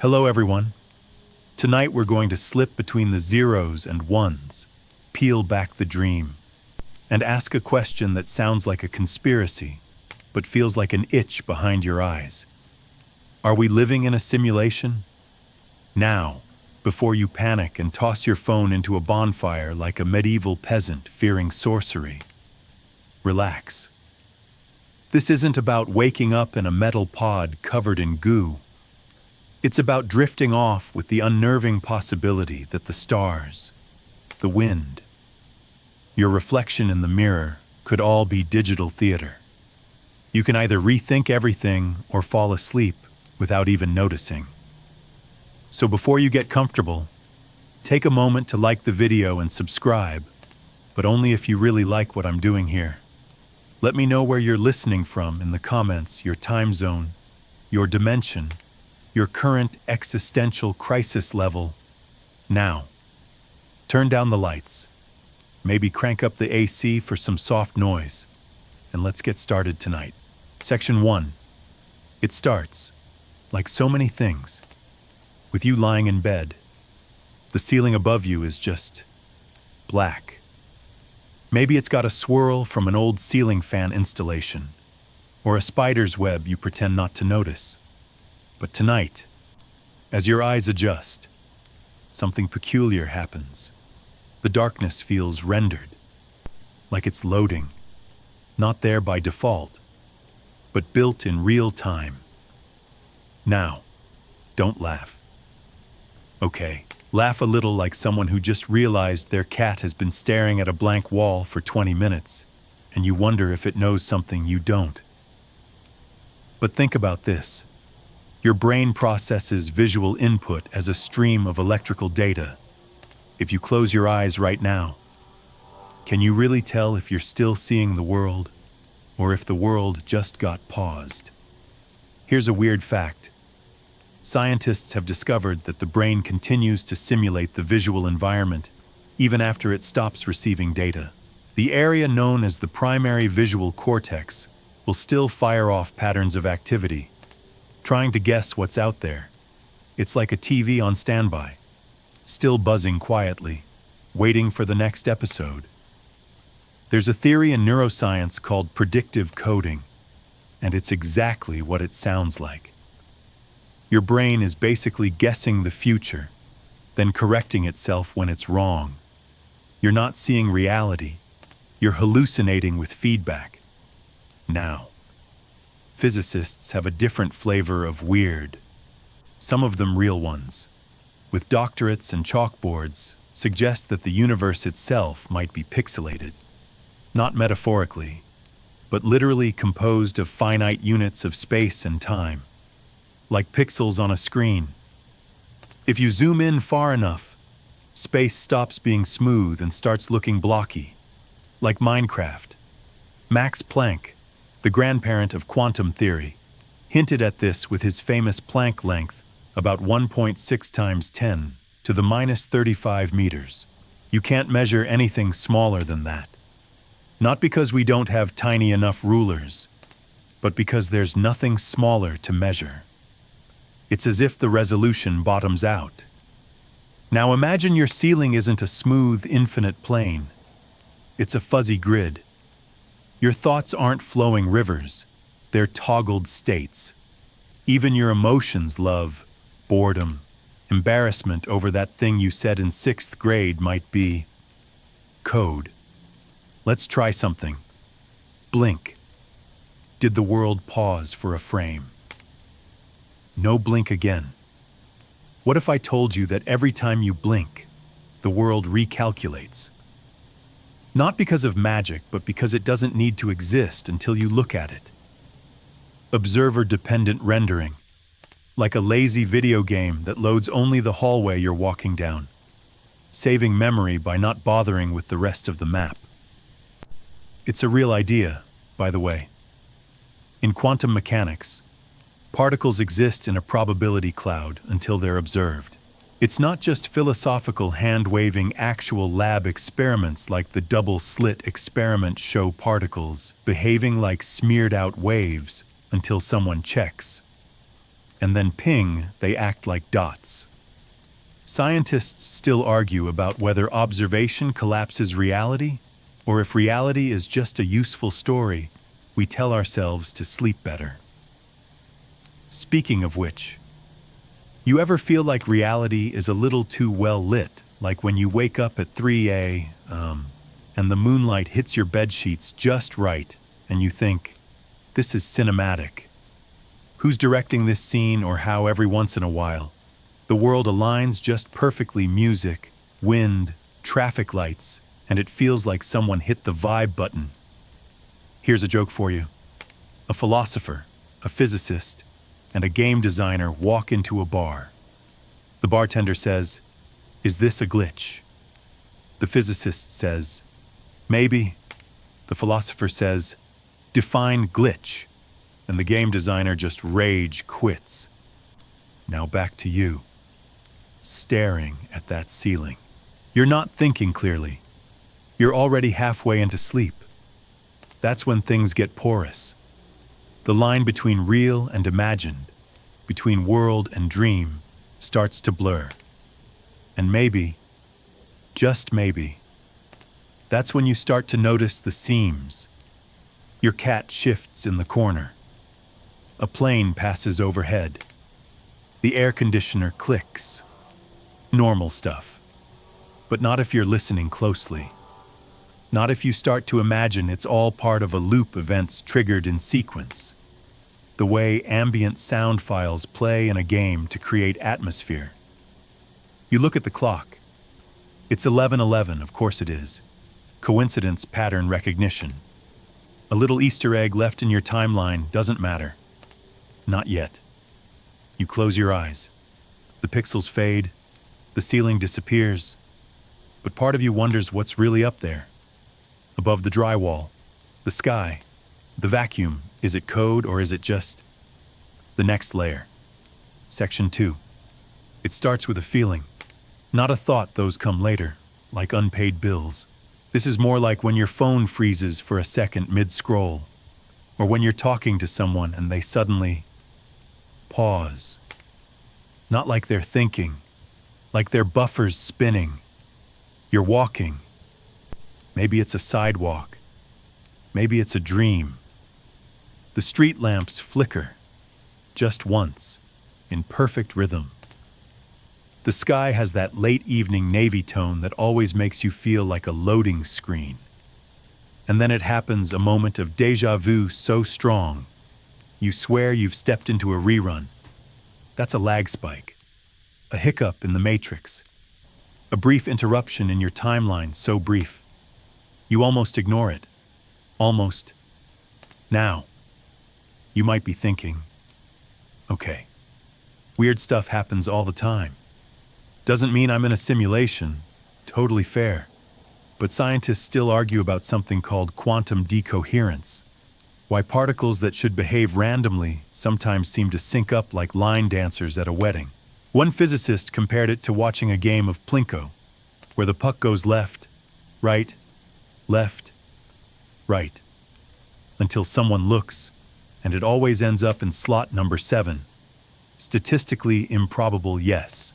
Hello everyone. Tonight we're going to slip between the zeros and ones, peel back the dream, and ask a question that sounds like a conspiracy, but feels like an itch behind your eyes. Are we living in a simulation? Now, before you panic and toss your phone into a bonfire like a medieval peasant fearing sorcery, relax. This isn't about waking up in a metal pod covered in goo. It's about drifting off with the unnerving possibility that the stars, the wind, your reflection in the mirror could all be digital theater. You can either rethink everything or fall asleep without even noticing. So before you get comfortable, take a moment to like the video and subscribe, but only if you really like what I'm doing here. Let me know where you're listening from in the comments, your time zone, your dimension, your current existential crisis level. Now, turn down the lights, maybe crank up the AC for some soft noise, and let's get started tonight. Section 1. It starts, like so many things, with you lying in bed. The ceiling above you is just black. Maybe it's got a swirl from an old ceiling fan installation, or a spider's web you pretend not to notice. But tonight, as your eyes adjust, something peculiar happens. The darkness feels rendered, like it's loading, not there by default, but built in real time. Now, don't laugh. Okay, laugh a little like someone who just realized their cat has been staring at a blank wall for 20 minutes, and you wonder if it knows something you don't. But think about this. Your brain processes visual input as a stream of electrical data. If you close your eyes right now, can you really tell if you're still seeing the world, or if the world just got paused? Here's a weird fact. Scientists have discovered that the brain continues to simulate the visual environment even after it stops receiving data. The area known as the primary visual cortex will still fire off patterns of activity, trying to guess what's out there. It's like a TV on standby, still buzzing quietly, waiting for the next episode. There's a theory in neuroscience called predictive coding, and it's exactly what it sounds like. Your brain is basically guessing the future, then correcting itself when it's wrong. You're not seeing reality, you're hallucinating with feedback. Now, physicists have a different flavor of weird, some of them real ones, with doctorates and chalkboards, suggest that the universe itself might be pixelated, not metaphorically, but literally composed of finite units of space and time, like pixels on a screen. If you zoom in far enough, space stops being smooth and starts looking blocky, like Minecraft. Max Planck, the grandparent of quantum theory, hinted at this with his famous Planck length, about 1.6 times 10 to the minus 35 meters. You can't measure anything smaller than that. Not because we don't have tiny enough rulers, but because there's nothing smaller to measure. It's as if the resolution bottoms out. Now imagine your ceiling isn't a smooth, infinite plane. It's a fuzzy grid. Your thoughts aren't flowing rivers, they're toggled states. Even your emotions, love, boredom, embarrassment over that thing you said in 6th grade might be code. Let's try something. Blink. Did the world pause for a frame? No blink again. What if I told you that every time you blink, the world recalculates? Not because of magic, but because it doesn't need to exist until you look at it. Observer-dependent rendering, like a lazy video game that loads only the hallway you're walking down, saving memory by not bothering with the rest of the map. It's a real idea, by the way. In quantum mechanics, particles exist in a probability cloud until they're observed. It's not just philosophical hand-waving actual lab experiments like the double-slit experiment show particles behaving like smeared-out waves until someone checks. and then ping, they act like dots. Scientists still argue about whether observation collapses reality, or if reality is just a useful story we tell ourselves to sleep better. Speaking of which, you ever feel like reality is a little too well lit, like when you wake up at 3 a.m. and the moonlight hits your bedsheets just right, and you think, this is cinematic. Who's directing this scene, or how every once in a while the world aligns just perfectly: music, wind, traffic lights, and it feels like someone hit the vibe button. Here's a joke for you. A philosopher, a physicist, and a game designer walk into a bar. The bartender says, "Is this a glitch?" The physicist says, "Maybe." The philosopher says, "Define glitch." And the game designer just rage quits. Now back to you, staring at that ceiling. You're not thinking clearly. You're already halfway into sleep. That's when things get porous. The line between real and imagined, between world and dream, starts to blur. And maybe, just maybe, that's when you start to notice the seams. Your cat shifts in the corner. A plane passes overhead. The air conditioner clicks. Normal stuff. But not if you're listening closely. Not if you start to imagine it's all part of a loop, events triggered in sequence. The way ambient sound files play in a game to create atmosphere. You look at the clock. It's 11:11, of course it is. Coincidence, pattern recognition. A little Easter egg left in your timeline doesn't matter. Not yet. You close your eyes. The pixels fade. The ceiling disappears. But part of you wonders what's really up there. Above the drywall, the sky, the vacuum. Is it code, or is it just the next layer? Section 2. It starts with a feeling, not a thought. Those come later, like unpaid bills. This is more like when your phone freezes for a second mid-scroll, or when you're talking to someone and they suddenly pause. Not like they're thinking, like their buffer's spinning. You're walking. Maybe it's a sidewalk. Maybe it's a dream. The street lamps flicker, just once, in perfect rhythm. The sky has that late evening navy tone that always makes you feel like a loading screen. And then it happens, a moment of déjà vu so strong, you swear you've stepped into a rerun. That's a lag spike, a hiccup in the matrix, a brief interruption in your timeline so brief, you almost ignore it. Almost. Now, you might be thinking, okay, weird stuff happens all the time. Doesn't mean I'm in a simulation, totally fair. But scientists still argue about something called quantum decoherence. Why particles that should behave randomly sometimes seem to sync up like line dancers at a wedding. One physicist compared it to watching a game of Plinko, where the puck goes left, right, until someone looks, and it always ends up in slot number 7. Statistically improbable, yes.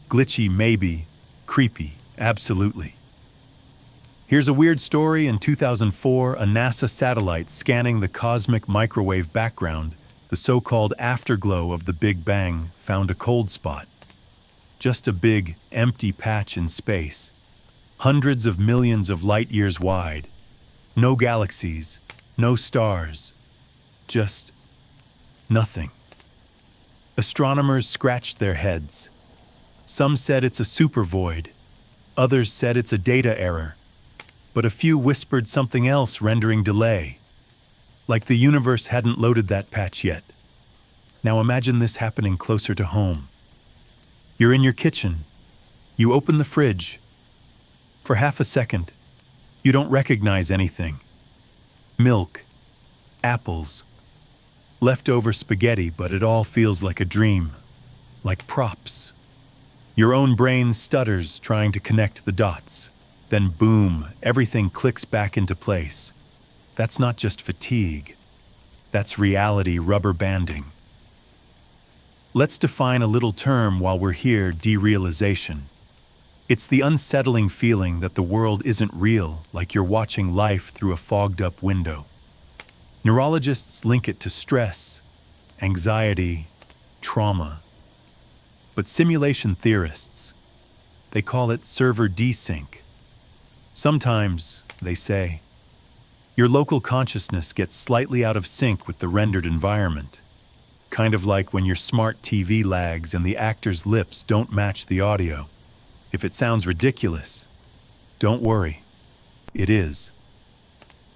Glitchy, maybe. Creepy, absolutely. Here's a weird story. In 2004, a NASA satellite scanning the cosmic microwave background, the so-called afterglow of the Big Bang, found a cold spot. Just a big, empty patch in space. Hundreds of millions of light years wide. No galaxies, no stars. Just nothing. Astronomers scratched their heads. Some said it's a supervoid. Others said it's a data error. But a few whispered something else, rendering delay. Like the universe hadn't loaded that patch yet. Now imagine this happening closer to home. You're in your kitchen. You open the fridge. For half a second, you don't recognize anything. Milk, apples, leftover spaghetti, but it all feels like a dream, like props. Your own brain stutters trying to connect the dots. Then boom, everything clicks back into place. That's not just fatigue. That's reality rubber banding. Let's define a little term while we're here: derealization. It's the unsettling feeling that the world isn't real, like you're watching life through a fogged-up window. Neurologists link it to stress, anxiety, trauma. But simulation theorists, they call it server desync. Sometimes, they say, your local consciousness gets slightly out of sync with the rendered environment, kind of like when your smart TV lags and the actor's lips don't match the audio. If it sounds ridiculous, don't worry, it is.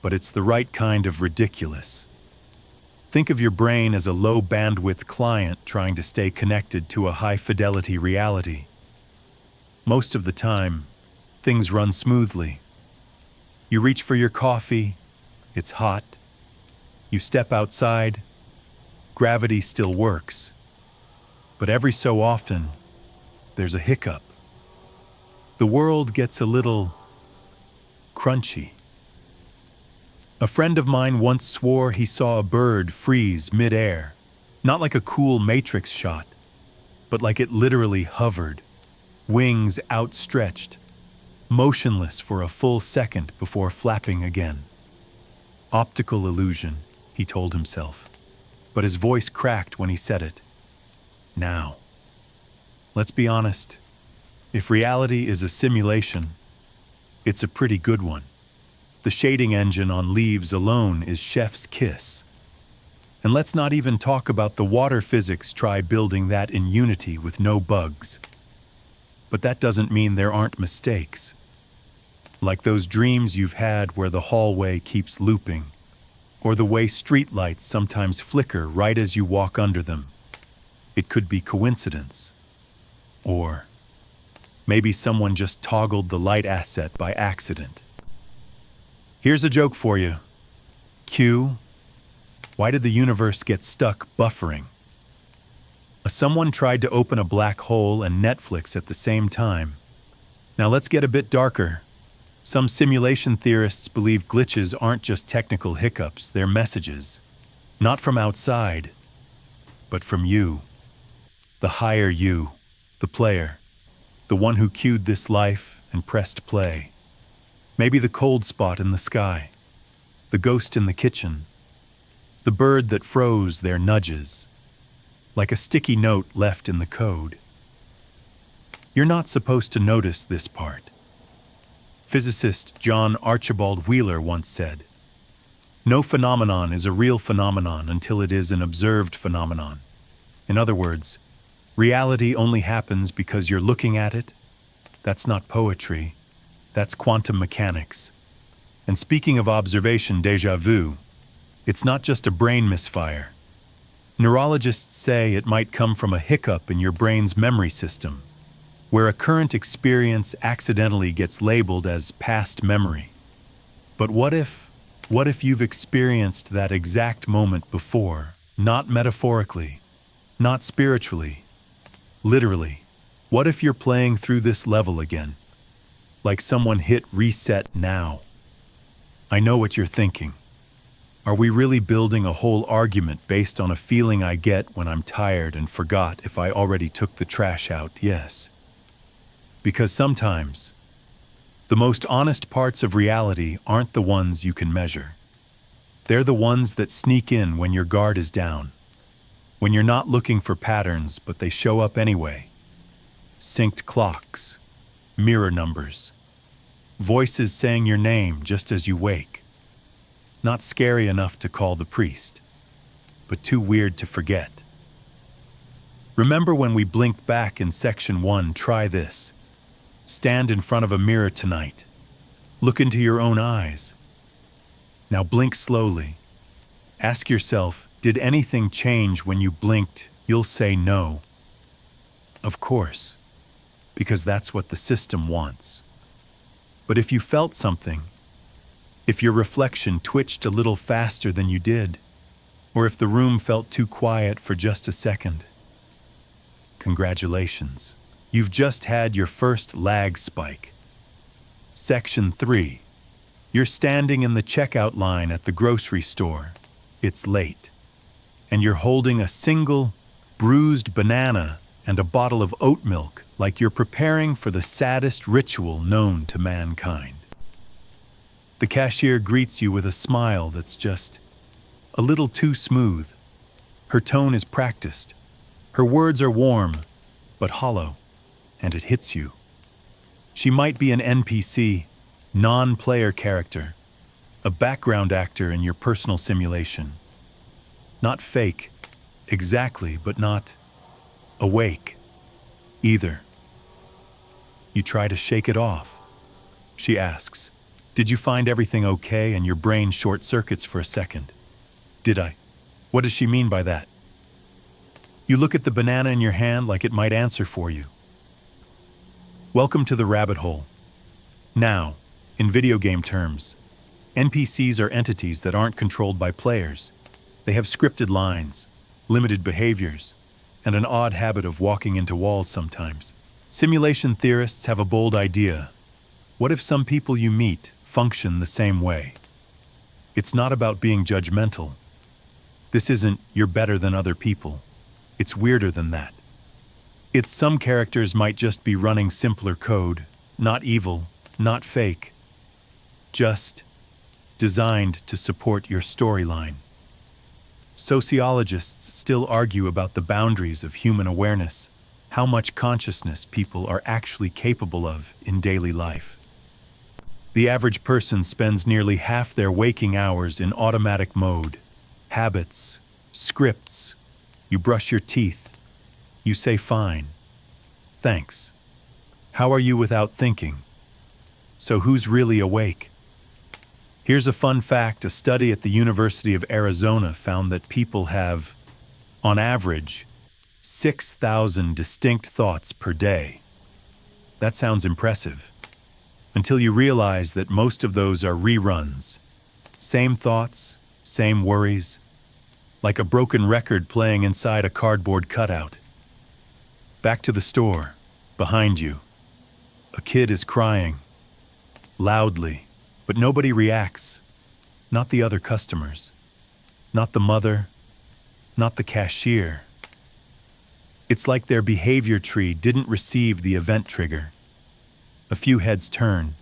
But it's the right kind of ridiculous. Think of your brain as a low-bandwidth client trying to stay connected to a high-fidelity reality. Most of the time, things run smoothly. You reach for your coffee, it's hot. You step outside, gravity still works. But every so often, there's a hiccup. The world gets a little crunchy. A friend of mine once swore he saw a bird freeze mid-air, not like a cool Matrix shot, but like it literally hovered, wings outstretched, motionless for a full second before flapping again. Optical illusion, he told himself, but his voice cracked when he said it. Now, let's be honest, if reality is a simulation, it's a pretty good one. The shading engine on leaves alone is chef's kiss. And let's not even talk about the water physics. Try building that in Unity with no bugs. But that doesn't mean there aren't mistakes. Like those dreams you've had where the hallway keeps looping, or the way streetlights sometimes flicker right as you walk under them. It could be coincidence. Or maybe someone just toggled the light asset by accident. Here's a joke for you. Q, why did the universe get stuck buffering? Someone tried to open a black hole and Netflix at the same time. Now let's get a bit darker. Some simulation theorists believe glitches aren't just technical hiccups, they're messages. Not from outside, but from you. The higher you, the player. The one who queued this life and pressed play. Maybe the cold spot in the sky, the ghost in the kitchen, the bird that froze their nudges, like a sticky note left in the code. You're not supposed to notice this part. Physicist John Archibald Wheeler once said, "No phenomenon is a real phenomenon until it is an observed phenomenon." In other words, reality only happens because you're looking at it. That's not poetry. That's quantum mechanics. And speaking of observation, déjà vu, it's not just a brain misfire. Neurologists say it might come from a hiccup in your brain's memory system, where a current experience accidentally gets labeled as past memory. But what if you've experienced that exact moment before, not metaphorically, not spiritually, literally? What if you're playing through this level again? Like someone hit reset now. I know what you're thinking. Are we really building a whole argument based on a feeling I get when I'm tired and forgot if I already took the trash out? Yes. Because sometimes, the most honest parts of reality aren't the ones you can measure. They're the ones that sneak in when your guard is down. When you're not looking for patterns, but they show up anyway. Synced clocks, mirror numbers, voices saying your name just as you wake. Not scary enough to call the priest, but too weird to forget. Remember when we blinked back in section 1? Try this. Stand in front of a mirror tonight. Look into your own eyes. Now blink slowly. Ask yourself, did anything change when you blinked? You'll say no. Of course, because that's what the system wants. But if you felt something, if your reflection twitched a little faster than you did, or if the room felt too quiet for just a second, congratulations. You've just had your first lag spike. Section 3. You're standing in the checkout line at the grocery store. It's late, and you're holding a single bruised banana, and a bottle of oat milk, like you're preparing for the saddest ritual known to mankind. The cashier greets you with a smile that's just a little too smooth. Her tone is practiced. Her words are warm, but hollow, and it hits you. She might be an NPC, non-player character, a background actor in your personal simulation. Not fake, exactly, but not awake, either. You try to shake it off. She asks, "Did you find everything okay?" And your brain short-circuits for a second. Did I? What does she mean by that? You look at the banana in your hand like it might answer for you. Welcome to the rabbit hole. Now, in video game terms, NPCs are entities that aren't controlled by players. They have scripted lines, limited behaviors, and an odd habit of walking into walls sometimes. Simulation theorists have a bold idea. What if some people you meet function the same way? It's not about being judgmental. This isn't "you're better than other people." It's weirder than that. It's some characters might just be running simpler code, not evil, not fake, just designed to support your storyline. Sociologists still argue about the boundaries of human awareness, how much consciousness people are actually capable of in daily life. The average person spends nearly half their waking hours in automatic mode. Habits, scripts. You brush your teeth. You say fine. Thanks. How are you without thinking? So who's really awake? Here's a fun fact. A study at the University of Arizona found that people have, on average, 6,000 distinct thoughts per day. That sounds impressive, until you realize that most of those are reruns. Same thoughts, same worries, like a broken record playing inside a cardboard cutout. Back to the store, behind you. A kid is crying, loudly, but nobody reacts. Not the other customers, not the mother, not the cashier. It's like their behavior tree didn't receive the event trigger. A few heads turn,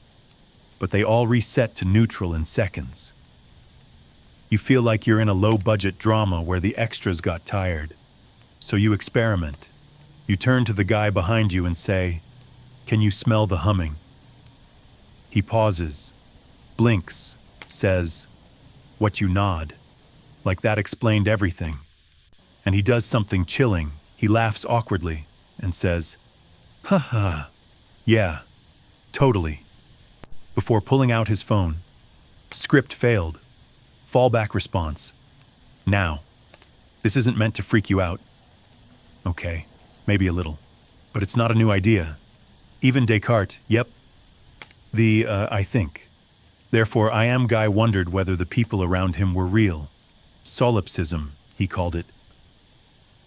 but they all reset to neutral in seconds. You feel like you're in a low-budget drama where the extras got tired. So you experiment. You turn to the guy behind you and say, "Can you smell the humming?" He pauses, blinks, says, "What?" You nod. Like that explained everything. And he does something chilling. He laughs awkwardly and says, "Ha ha, yeah, totally," before pulling out his phone. Script failed. Fallback response. Now, this isn't meant to freak you out. Okay, maybe a little, but it's not a new idea. Even Descartes, yep. I think. Therefore, I am guy wondered whether the people around him were real. Solipsism, he called it.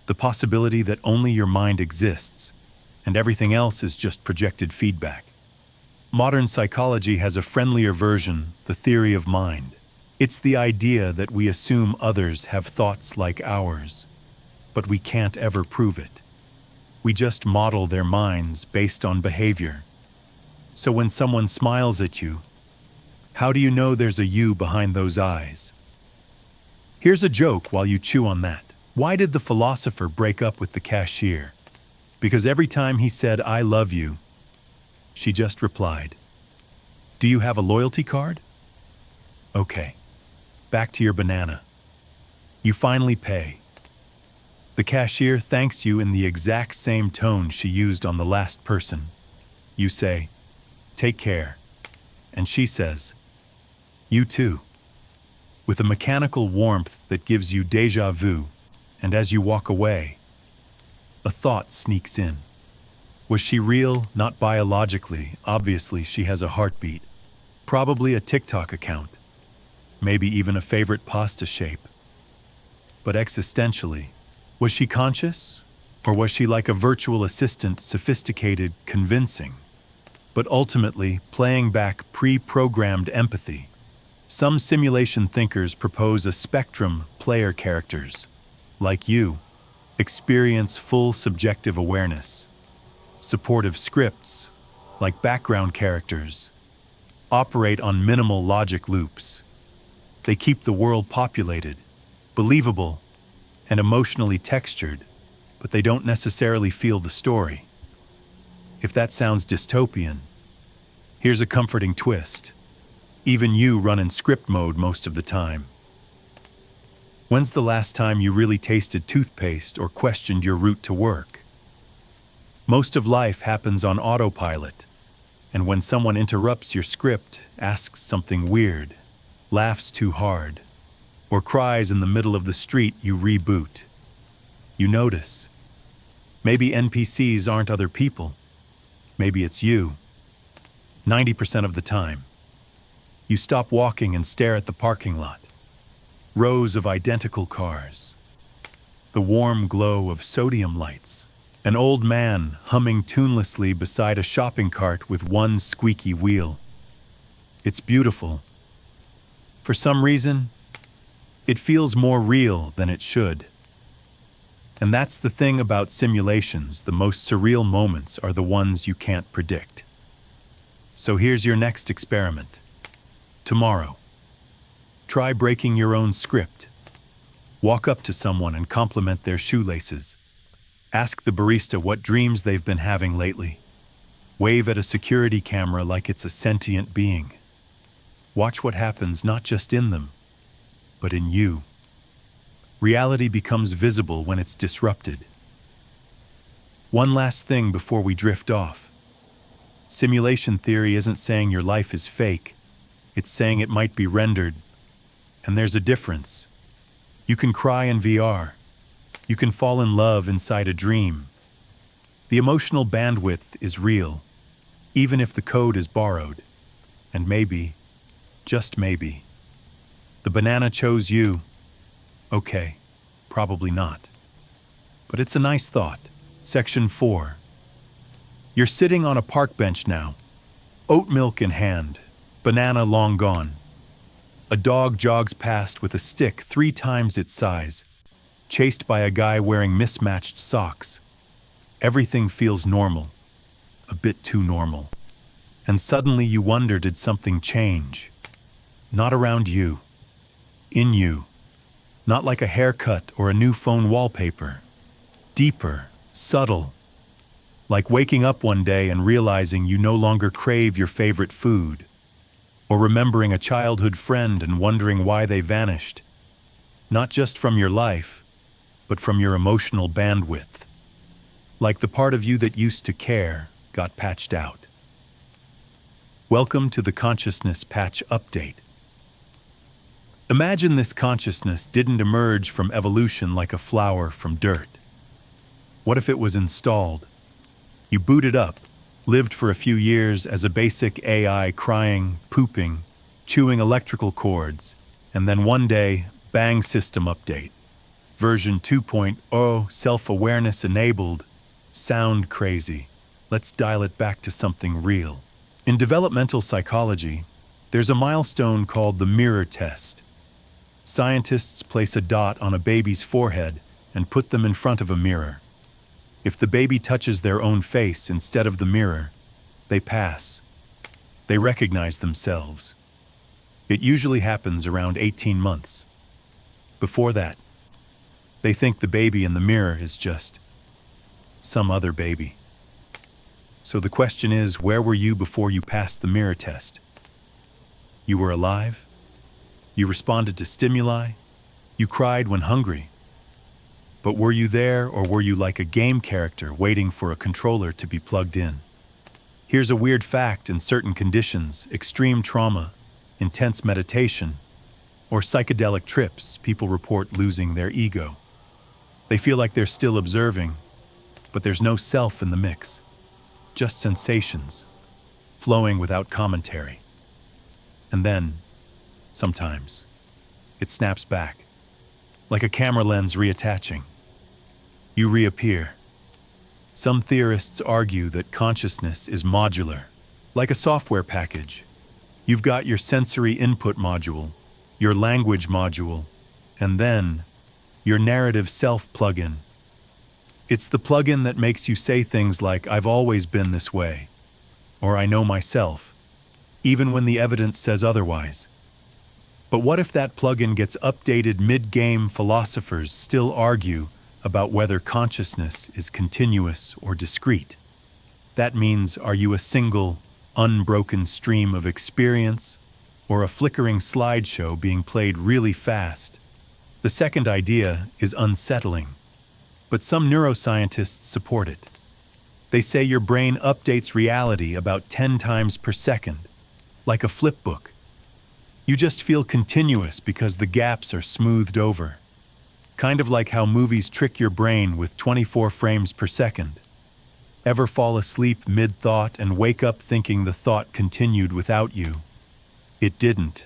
The possibility that only your mind exists, and everything else is just projected feedback. Modern psychology has a friendlier version, the theory of mind. It's the idea that we assume others have thoughts like ours, but we can't ever prove it. We just model their minds based on behavior. So when someone smiles at you, how do you know there's a you behind those eyes? Here's a joke while you chew on that. Why did the philosopher break up with the cashier? Because every time he said, "I love you," she just replied, "Do you have a loyalty card?" Okay, back to your banana. You finally pay. The cashier thanks you in the exact same tone she used on the last person. You say, "Take care," and she says, "You too," with a mechanical warmth that gives you déjà vu. And as you walk away, a thought sneaks in. Was she real? Not biologically. Obviously, she has a heartbeat. Probably a TikTok account. Maybe even a favorite pasta shape. But existentially, was she conscious? Or was she like a virtual assistant, sophisticated, convincing, but ultimately playing back pre-programmed empathy? Some simulation thinkers propose a spectrum player characters, like you, Experience full subjective awareness. Supportive scripts, like background characters, operate on minimal logic loops. They keep the world populated, believable, and emotionally textured, but they don't necessarily feel the story. If that sounds dystopian, here's a comforting twist. Even you run in script mode most of the time. When's the last time you really tasted toothpaste or questioned your route to work? Most of life happens on autopilot, and when someone interrupts your script, asks something weird, laughs too hard, or cries in the middle of the street, you reboot. You notice. Maybe NPCs aren't other people. Maybe it's you. 90% of the time. You stop walking and stare at the parking lot. Rows of identical cars. The warm glow of sodium lights. An old man humming tunelessly beside a shopping cart with one squeaky wheel. It's beautiful. For some reason, it feels more real than it should. And that's the thing about simulations. The most surreal moments are the ones you can't predict. So here's your next experiment. Tomorrow, try breaking your own script. Walk up to someone and compliment their shoelaces. Ask the barista what dreams they've been having lately. Wave at a security camera like it's a sentient being. Watch what happens not just in them, but in you. Reality becomes visible when it's disrupted. One last thing before we drift off. Simulation theory isn't saying your life is fake. It's saying it might be rendered. And there's a difference. You can cry in VR. You can fall in love inside a dream. The emotional bandwidth is real, even if the code is borrowed. And maybe, just maybe, the banana chose you. Okay, probably not. But it's a nice thought. Section 4. You're sitting on a park bench now, oat milk in hand, banana long gone. A dog jogs past with a stick 3 times its size, chased by a guy wearing mismatched socks. Everything feels normal, a bit too normal. And suddenly you wonder, did something change? Not around you, in you. Not like a haircut or a new phone wallpaper. Deeper, subtle. Like waking up one day and realizing you no longer crave your favorite food. Or remembering a childhood friend and wondering why they vanished. Not just from your life, but from your emotional bandwidth. Like the part of you that used to care got patched out. Welcome to the Consciousness Patch Update. Imagine this consciousness didn't emerge from evolution like a flower from dirt. What if it was installed? You booted up, lived for a few years as a basic AI crying, pooping, chewing electrical cords, and then one day, bang, system update. Version 2.0, self-awareness enabled. Sound crazy. Let's dial it back to something real. In developmental psychology, there's a milestone called the mirror test. Scientists place a dot on a baby's forehead and put them in front of a mirror. If the baby touches their own face instead of the mirror, they pass. They recognize themselves. It usually happens around 18 months. Before that, they think the baby in the mirror is just some other baby. So the question is, where were you before you passed the mirror test? You were alive? You responded to stimuli? You cried when hungry? But were you there, or were you like a game character waiting for a controller to be plugged in? Here's a weird fact: in certain conditions, extreme trauma, intense meditation, or psychedelic trips, people report losing their ego. They feel like they're still observing, but there's no self in the mix. Just sensations, flowing without commentary. And then, sometimes, it snaps back, like a camera lens reattaching. You reappear. Some theorists argue that consciousness is modular, like a software package. You've got your sensory input module, your language module, and then your narrative self plugin. It's the plugin that makes you say things like, "I've always been this way," or "I know myself," even when the evidence says otherwise. But what if that plugin gets updated mid-game? Philosophers still argue about whether consciousness is continuous or discrete. That means, are you a single, unbroken stream of experience, or a flickering slideshow being played really fast? The second idea is unsettling, but some neuroscientists support it. They say your brain updates reality about 10 times per second, like a flipbook. You just feel continuous because the gaps are smoothed over. Kind of like how movies trick your brain with 24 frames per second. Ever fall asleep mid-thought and wake up thinking the thought continued without you? It didn't.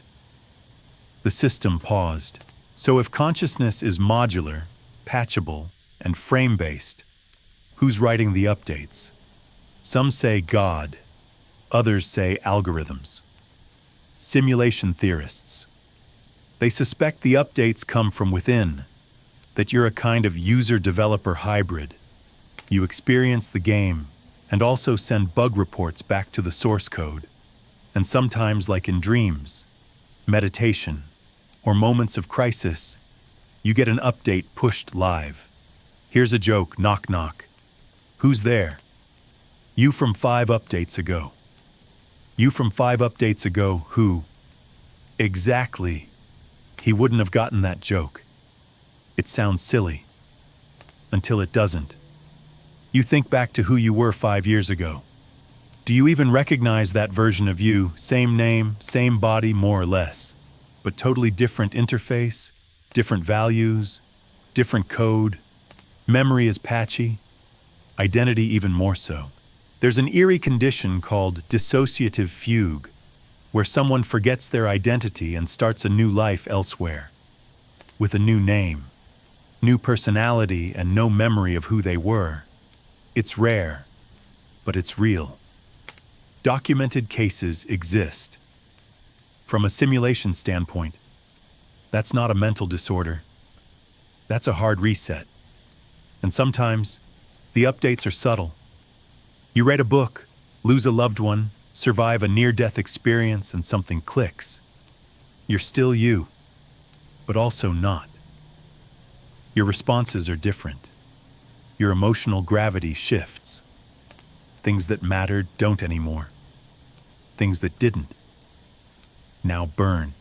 The system paused. So if consciousness is modular, patchable, and frame-based, who's writing the updates? Some say God, others say algorithms. Simulation theorists. They suspect the updates come from within, that you're a kind of user-developer hybrid. You experience the game and also send bug reports back to the source code. And sometimes, like in dreams, meditation, or moments of crisis, you get an update pushed live. Here's a joke, knock knock. Who's there? You from 5 updates ago. You from 5 updates ago, who? Exactly. He wouldn't have gotten that joke. It sounds silly. Until it doesn't. You think back to who you were 5 years ago. Do you even recognize that version of you? Same name, same body, more or less, but totally different interface, different values, different code. Memory is patchy, identity even more so. There's an eerie condition called dissociative fugue, where someone forgets their identity and starts a new life elsewhere, with a new name, new personality, and no memory of who they were. It's rare, but it's real. Documented cases exist. From a simulation standpoint, that's not a mental disorder. That's a hard reset. And sometimes, the updates are subtle. You read a book, lose a loved one, survive a near-death experience, and something clicks. You're still you, but also not. Your responses are different. Your emotional gravity shifts. Things that mattered don't anymore. Things that didn't now burn.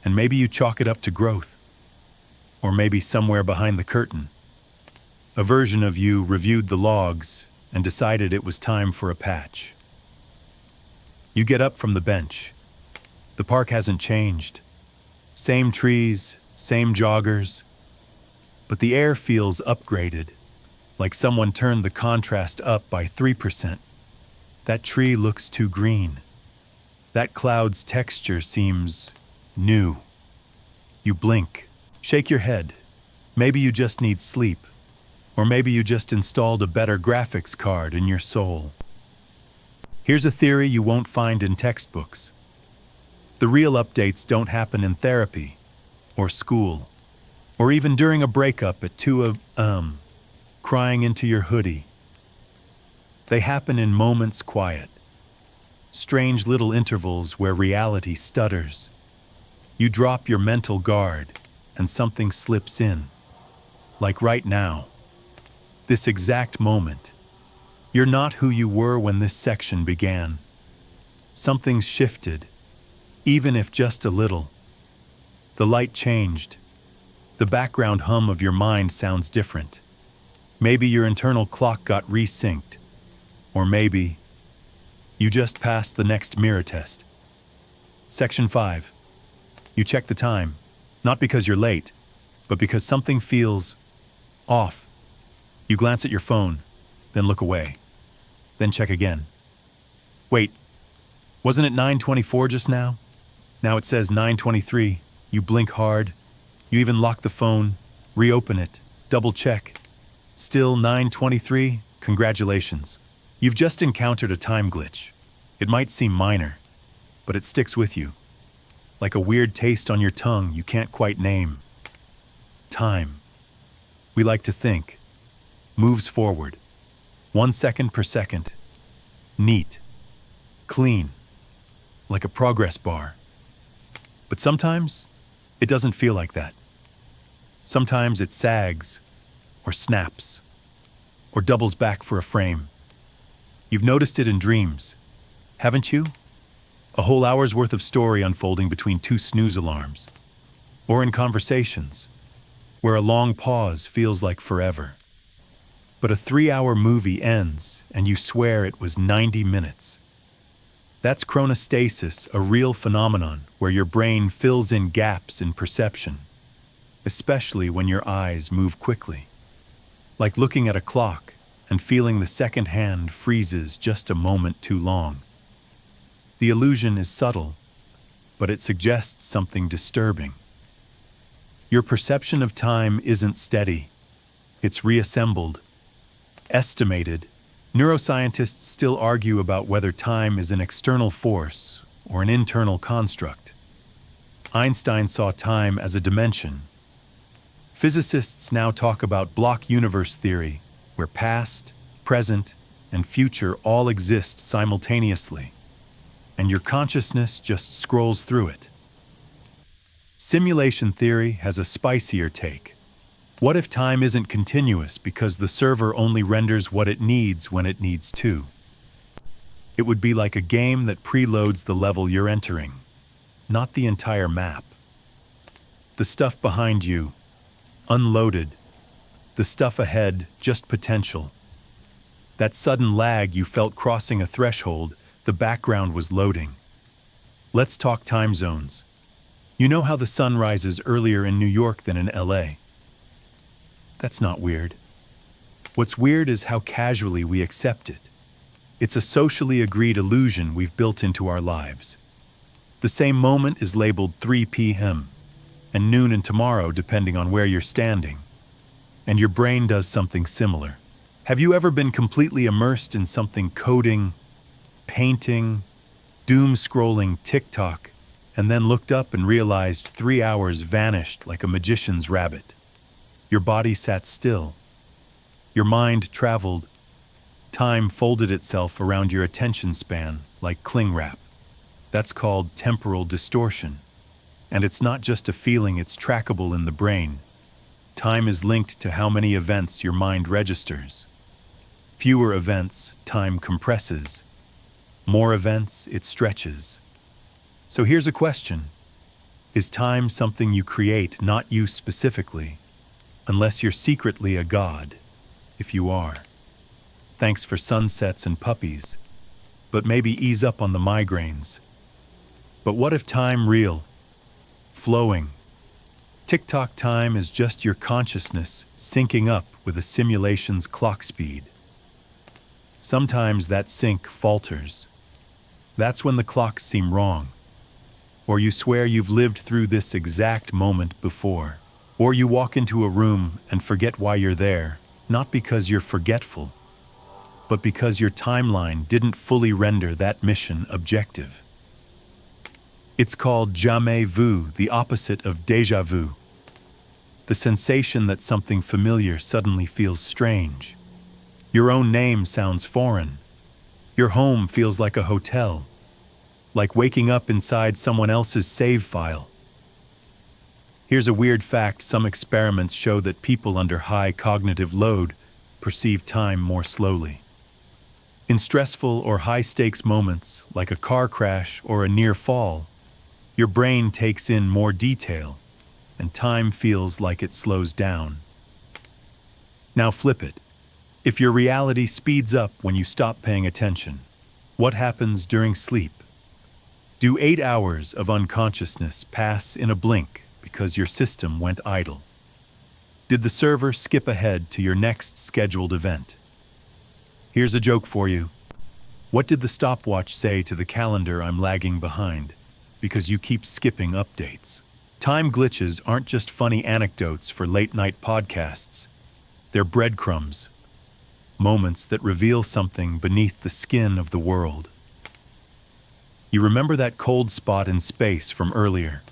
And maybe you chalk it up to growth. Or maybe somewhere behind the curtain, a version of you reviewed the logs and decided it was time for a patch. You get up from the bench. The park hasn't changed. Same trees, same joggers. But the air feels upgraded, like someone turned the contrast up by 3%. That tree looks too green. That cloud's texture seems new. You blink, shake your head. Maybe you just need sleep. Or maybe you just installed a better graphics card in your soul. Here's a theory you won't find in textbooks. The real updates don't happen in therapy, or school, or even during a breakup at 2 a.m., crying into your hoodie. They happen in moments quiet, strange little intervals where reality stutters. You drop your mental guard, and something slips in. Like right now. This exact moment. You're not who you were when this section began. Something's shifted, even if just a little. The light changed. The background hum of your mind sounds different. Maybe your internal clock got resynced. Or maybe you just passed the next mirror test. Section 5. You check the time, not because you're late, but because something feels off. You glance at your phone, then look away, then check again. Wait, wasn't it 9:24 just now? Now it says 9:23. You blink hard. You even lock the phone, reopen it, double check. Still 9:23? Congratulations. You've just encountered a time glitch. It might seem minor, but it sticks with you. Like a weird taste on your tongue you can't quite name. Time. We like to think. moves forward, 1 second per second, neat, clean, like a progress bar. But sometimes, it doesn't feel like that. Sometimes it sags, or snaps, or doubles back for a frame. You've noticed it in dreams, haven't you? A whole hour's worth of story unfolding between two snooze alarms. Or in conversations, where a long pause feels like forever. But a 3-hour movie ends, and you swear it was 90 minutes. That's chronostasis, a real phenomenon where your brain fills in gaps in perception, especially when your eyes move quickly. Like looking at a clock and feeling the second hand freezes just a moment too long. The illusion is subtle, but it suggests something disturbing. Your perception of time isn't steady. It's reassembled, estimated. Neuroscientists still argue about whether time is an external force or an internal construct. Einstein saw time as a dimension. Physicists now talk about block universe theory, where past, present, and future all exist simultaneously, and your consciousness just scrolls through it. Simulation theory has a spicier take. What if time isn't continuous because the server only renders what it needs when it needs to? It would be like a game that preloads the level you're entering, not the entire map. The stuff behind you, unloaded. The stuff ahead, just potential. That sudden lag you felt crossing a threshold, the background was loading. Let's talk time zones. You know how the sun rises earlier in New York than in LA? That's not weird. What's weird is how casually we accept it. It's a socially agreed illusion we've built into our lives. The same moment is labeled 3 p.m. and noon and tomorrow depending on where you're standing. And your brain does something similar. Have you ever been completely immersed in something coding, painting, doom-scrolling TikTok, and then looked up and realized 3 hours vanished like a magician's rabbit? Your body sat still. Your mind traveled. Time folded itself around your attention span like cling wrap. That's called temporal distortion. And it's not just a feeling, it's trackable in the brain. Time is linked to how many events your mind registers. Fewer events, time compresses. More events, it stretches. So here's a question. Is time something you create, not you specifically? Unless you're secretly a god, if you are. Thanks for sunsets and puppies. But maybe ease up on the migraines. But what if time real? Flowing. TikTok time is just your consciousness syncing up with a simulation's clock speed. Sometimes that sync falters. That's when the clocks seem wrong. Or you swear you've lived through this exact moment before. Or you walk into a room and forget why you're there, not because you're forgetful, but because your timeline didn't fully render that mission objective. It's called jamais vu, the opposite of déjà vu. The sensation that something familiar suddenly feels strange. Your own name sounds foreign. Your home feels like a hotel, like waking up inside someone else's save file. Here's a weird fact: some experiments show that people under high cognitive load perceive time more slowly. In stressful or high-stakes moments, like a car crash or a near fall, your brain takes in more detail, and time feels like it slows down. Now flip it. If your reality speeds up when you stop paying attention, what happens during sleep? Do 8 hours of unconsciousness pass in a blink because your system went idle? Did the server skip ahead to your next scheduled event? Here's a joke for you. What did the stopwatch say to the calendar I'm lagging behind? Because you keep skipping updates. Time glitches aren't just funny anecdotes for late-night podcasts. They're breadcrumbs, moments that reveal something beneath the skin of the world. You remember that cold spot in space from earlier?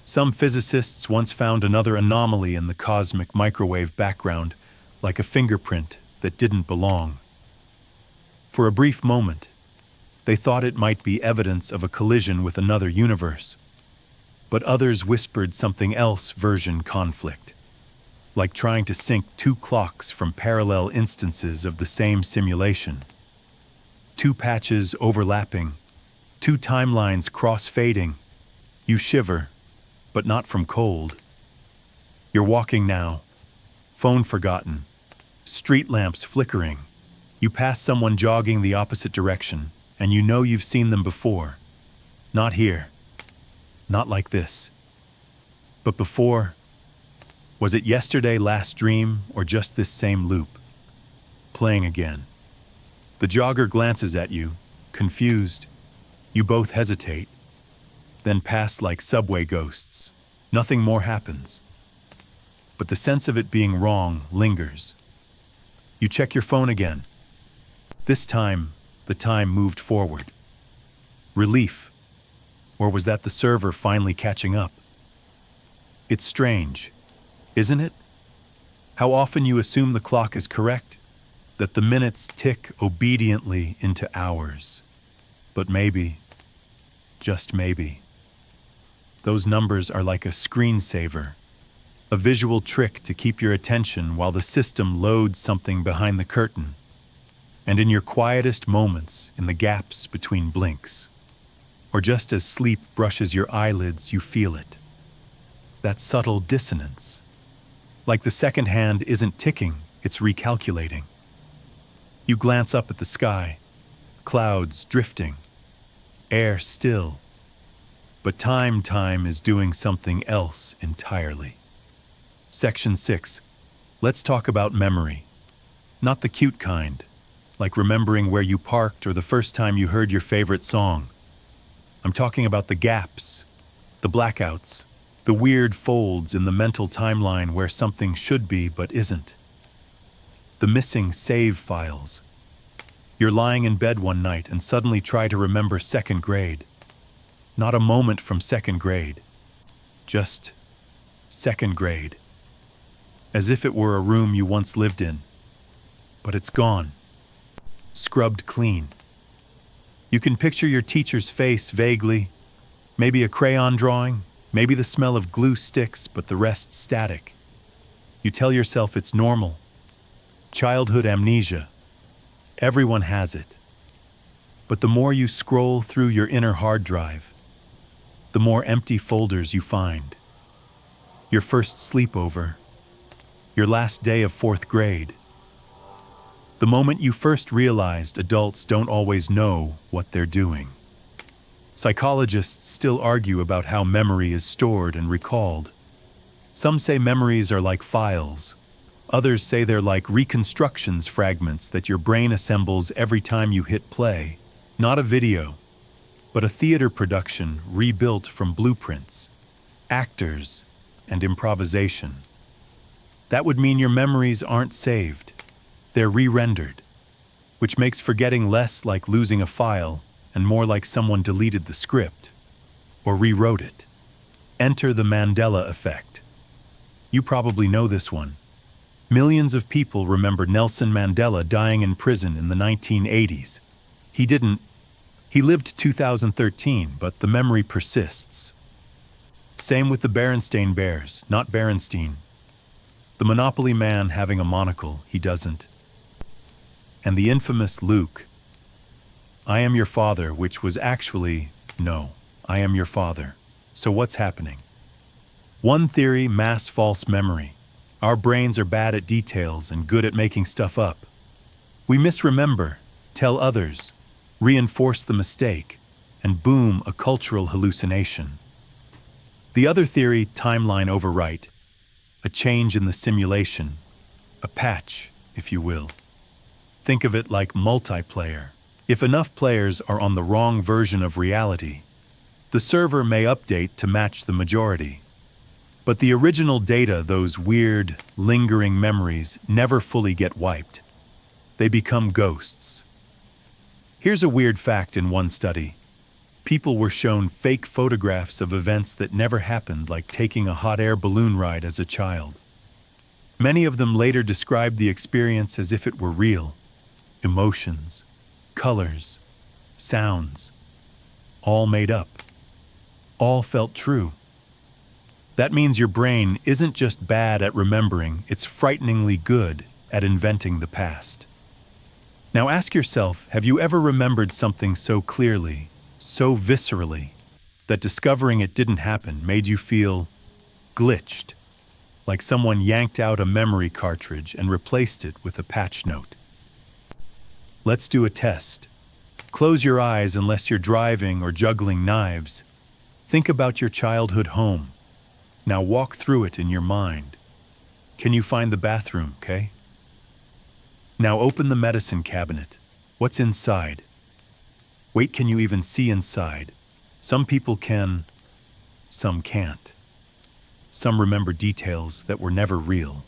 Some physicists once found another anomaly in the cosmic microwave background, like a fingerprint that didn't belong. For a brief moment, they thought it might be evidence of a collision with another universe, but others whispered something else: version conflict, like trying to sync two clocks from parallel instances of the same simulation. Two patches overlapping, two timelines cross-fading. You shiver, but not from cold. You're walking now, phone forgotten, street lamps flickering. You pass someone jogging the opposite direction, and you know you've seen them before. Not here. Not like this. But before, was it yesterday, last dream, or just this same loop? Playing again. The jogger glances at you, confused. You both hesitate, then pass like subway ghosts. Nothing more happens. But the sense of it being wrong lingers. You check your phone again. This time, the time moved forward. Relief. Or was that the server finally catching up? It's strange, isn't it? How often you assume the clock is correct, that the minutes tick obediently into hours. But maybe, just maybe, those numbers are like a screensaver, a visual trick to keep your attention while the system loads something behind the curtain. And in your quietest moments, in the gaps between blinks, or just as sleep brushes your eyelids, you feel it. That subtle dissonance. Like the second hand isn't ticking, it's recalculating. You glance up at the sky, clouds drifting, air still. But time is doing something else entirely. Section 6. Let's talk about memory. Not the cute kind, like remembering where you parked or the first time you heard your favorite song. I'm talking about the gaps, the blackouts, the weird folds in the mental timeline where something should be but isn't. The missing save files. You're lying in bed one night and suddenly try to remember second grade. Not a moment from second grade, just second grade. As if it were a room you once lived in. But it's gone. Scrubbed clean. You can picture your teacher's face vaguely, maybe a crayon drawing, maybe the smell of glue sticks, but the rest static. You tell yourself it's normal. Childhood amnesia. Everyone has it. But the more you scroll through your inner hard drive, the more empty folders you find. Your first sleepover. Your last day of fourth grade. The moment you first realized adults don't always know what they're doing. Psychologists still argue about how memory is stored and recalled. Some say memories are like files. Others say they're like reconstructions fragments that your brain assembles every time you hit play. Not a video, but a theater production rebuilt from blueprints, actors, and improvisation. That would mean your memories aren't saved. They're re-rendered, which makes forgetting less like losing a file and more like someone deleted the script or rewrote it. Enter the Mandela effect. You probably know this one. Millions of people remember Nelson Mandela dying in prison in the 1980s. He lived 2013, but the memory persists. Same with the Berenstain Bears, not Berenstein. The Monopoly man having a monocle, he doesn't. And the infamous Luke, I am your father, which was actually, no, I am your father. So what's happening? One theory, mass false memory. Our brains are bad at details and good at making stuff up. We misremember, tell others, reinforce the mistake, and boom, a cultural hallucination. The other theory, timeline overwrite, a change in the simulation, a patch, if you will. Think of it like multiplayer. If enough players are on the wrong version of reality, the server may update to match the majority. But the original data, those weird, lingering memories, never fully get wiped. They become ghosts. Here's a weird fact in one study. People were shown fake photographs of events that never happened, like taking a hot air balloon ride as a child. Many of them later described the experience as if it were real. Emotions, colors, sounds, all made up, all felt true. That means your brain isn't just bad at remembering, it's frighteningly good at inventing the past. Now ask yourself, have you ever remembered something so clearly, so viscerally, that discovering it didn't happen made you feel glitched, like someone yanked out a memory cartridge and replaced it with a patch note? Let's do a test. Close your eyes unless you're driving or juggling knives. Think about your childhood home. Now walk through it in your mind. Can you find the bathroom, okay? Now open the medicine cabinet. What's inside? Wait, can you even see inside? Some people can, some can't. Some remember details that were never real.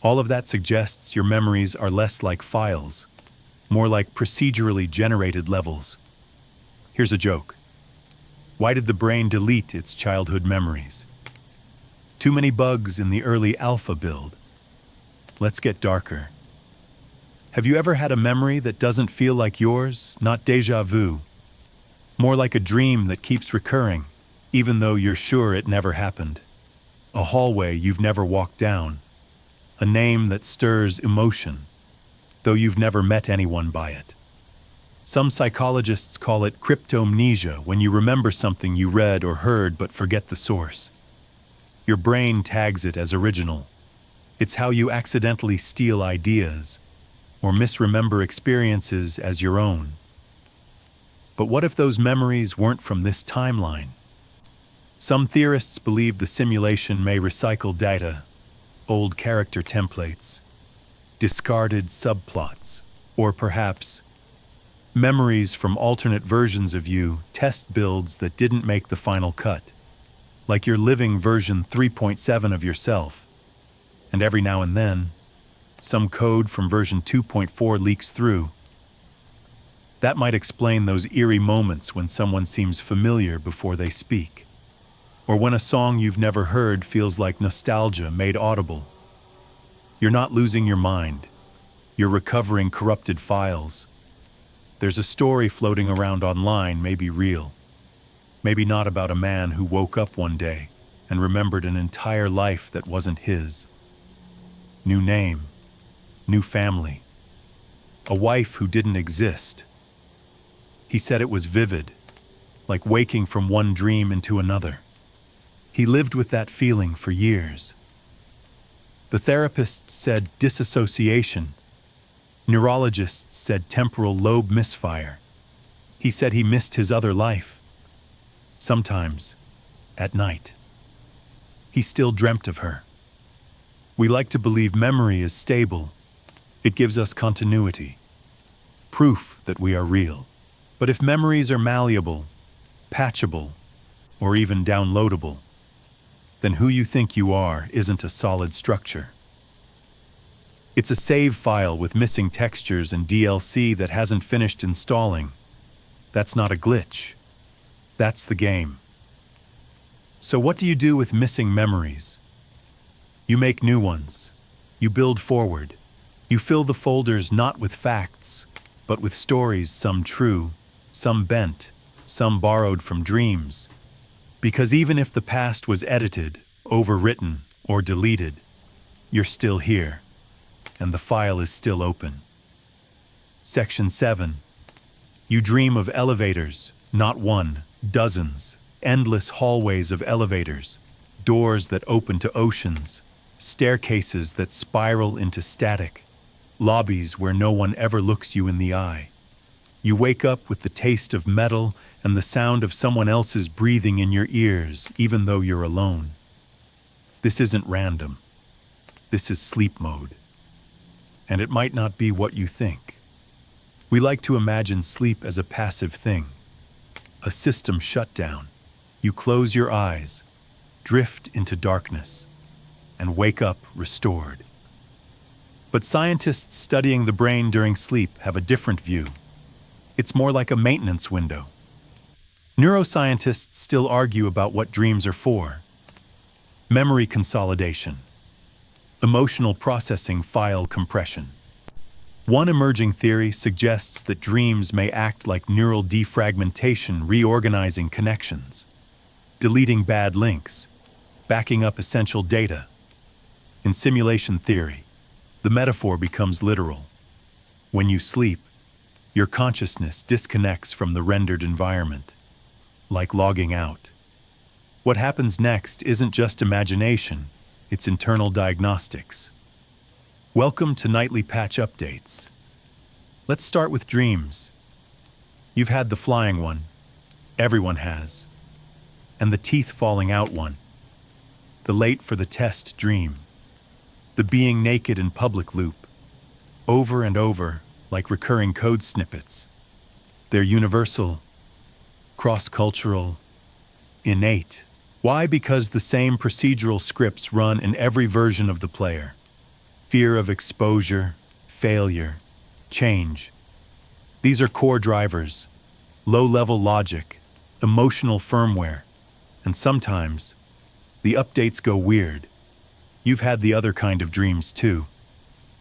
All of that suggests your memories are less like files, more like procedurally generated levels. Here's a joke. Why did the brain delete its childhood memories? Too many bugs in the early alpha build. Let's get darker. Have you ever had a memory that doesn't feel like yours? Not déjà vu. More like a dream that keeps recurring, even though you're sure it never happened. A hallway you've never walked down. A name that stirs emotion, though you've never met anyone by it. Some psychologists call it cryptomnesia, when you remember something you read or heard but forget the source. Your brain tags it as original. It's how you accidentally steal ideas or misremember experiences as your own. But what if those memories weren't from this timeline? Some theorists believe the simulation may recycle data, old character templates, discarded subplots, or perhaps memories from alternate versions of you, test builds that didn't make the final cut, like you're living version 3.7 of yourself. And every now and then, some code from version 2.4 leaks through. That might explain those eerie moments when someone seems familiar before they speak, or when a song you've never heard feels like nostalgia made audible. You're not losing your mind. You're recovering corrupted files. There's a story floating around online, maybe real, maybe not, about a man who woke up one day and remembered an entire life that wasn't his. New name, new family, a wife who didn't exist. He said it was vivid, like waking from one dream into another. He lived with that feeling for years. The therapist said disassociation. Neurologists said temporal lobe misfire. He said he missed his other life. Sometimes, at night, he still dreamt of her. We like to believe memory is stable. It gives us continuity, proof that we are real. But if memories are malleable, patchable, or even downloadable, then who you think you are isn't a solid structure. It's a save file with missing textures and DLC that hasn't finished installing. That's not a glitch. That's the game. So what do you do with missing memories? You make new ones. You build forward. You fill the folders not with facts, but with stories, some true, some bent, some borrowed from dreams. Because even if the past was edited, overwritten, or deleted, you're still here, and the file is still open. Section 7. You dream of elevators, not one, dozens, endless hallways of elevators, doors that open to oceans, staircases that spiral into static, lobbies where no one ever looks you in the eye. You wake up with the taste of metal and the sound of someone else's breathing in your ears, even though you're alone. This isn't random. This is sleep mode. And it might not be what you think. We like to imagine sleep as a passive thing, a system shutdown. You close your eyes, drift into darkness, and wake up restored. But scientists studying the brain during sleep have a different view. It's more like a maintenance window. Neuroscientists still argue about what dreams are for. Memory consolidation. Emotional processing file compression. One emerging theory suggests that dreams may act like neural defragmentation, reorganizing connections, deleting bad links, backing up essential data. In simulation theory, the metaphor becomes literal. When you sleep, your consciousness disconnects from the rendered environment, like logging out. What happens next isn't just imagination, it's internal diagnostics. Welcome to Nightly Patch Updates. Let's start with dreams. You've had the flying one, everyone has, and the teeth falling out one, the late for the test dream, the being naked in public loop, over and over like recurring code snippets. They're universal, cross-cultural, innate. Why? Because the same procedural scripts run in every version of the player. Fear of exposure, failure, change. These are core drivers, low-level logic, emotional firmware, and sometimes the updates go weird. You've had the other kind of dreams too,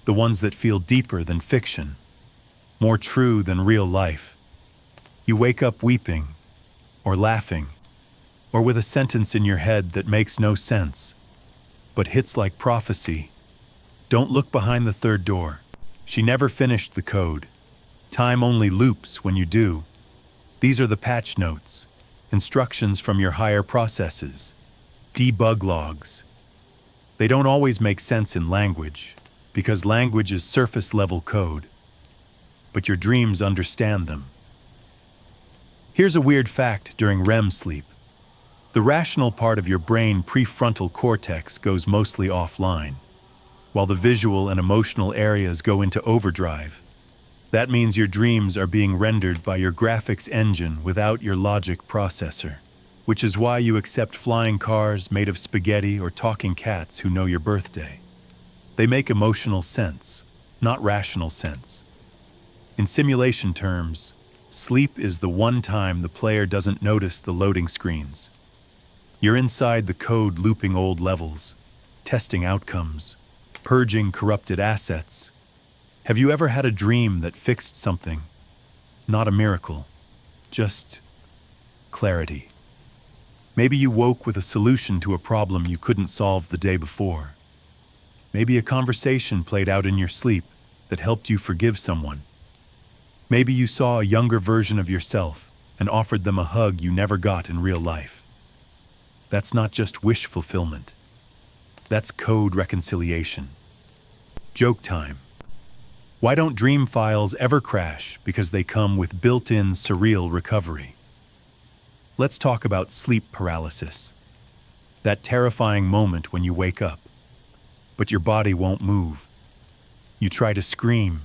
the ones that feel deeper than fiction, more true than real life. You wake up weeping, or laughing, or with a sentence in your head that makes no sense, but hits like prophecy. Don't look behind the third door. She never finished the code. Time only loops when you do. These are the patch notes, instructions from your higher processes, debug logs. They don't always make sense in language, because language is surface-level code, but your dreams understand them. Here's a weird fact during REM sleep. The rational part of your brain, prefrontal cortex, goes mostly offline, while the visual and emotional areas go into overdrive. That means your dreams are being rendered by your graphics engine without your logic processor, which is why you accept flying cars made of spaghetti or talking cats who know your birthday. They make emotional sense, not rational sense. In simulation terms, sleep is the one time the player doesn't notice the loading screens. You're inside the code, looping old levels, testing outcomes, purging corrupted assets. Have you ever had a dream that fixed something? Not a miracle, just clarity. Maybe you woke with a solution to a problem you couldn't solve the day before. Maybe a conversation played out in your sleep that helped you forgive someone. Maybe you saw a younger version of yourself and offered them a hug you never got in real life. That's not just wish fulfillment. That's code reconciliation. Joke time. Why don't dream files ever crash? Because they come with built-in surreal recovery. Let's talk about sleep paralysis. That terrifying moment when you wake up, but your body won't move. You try to scream,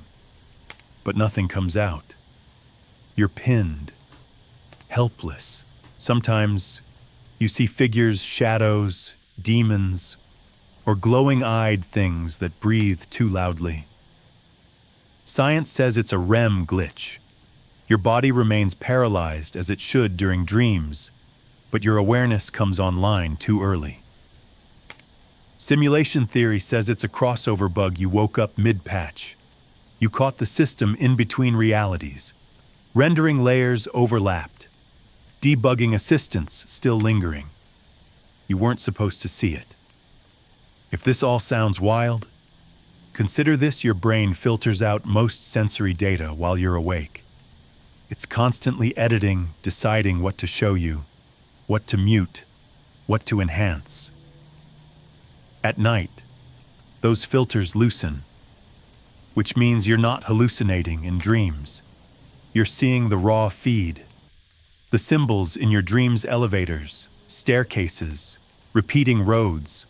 but nothing comes out. You're pinned, helpless. Sometimes you see figures, shadows, demons, or glowing-eyed things that breathe too loudly. Science says it's a REM glitch. Your body remains paralyzed as it should during dreams, but your awareness comes online too early. Simulation theory says it's a crossover bug. You woke up mid-patch. You caught the system in between realities. Rendering layers overlapped. Debugging assistance still lingering. You weren't supposed to see it. If this all sounds wild, consider this: your brain filters out most sensory data while you're awake. It's constantly editing, deciding what to show you, what to mute, what to enhance. At night, those filters loosen, which means you're not hallucinating in dreams. You're seeing the raw feed. The symbols in your dreams: elevators, staircases, repeating roads,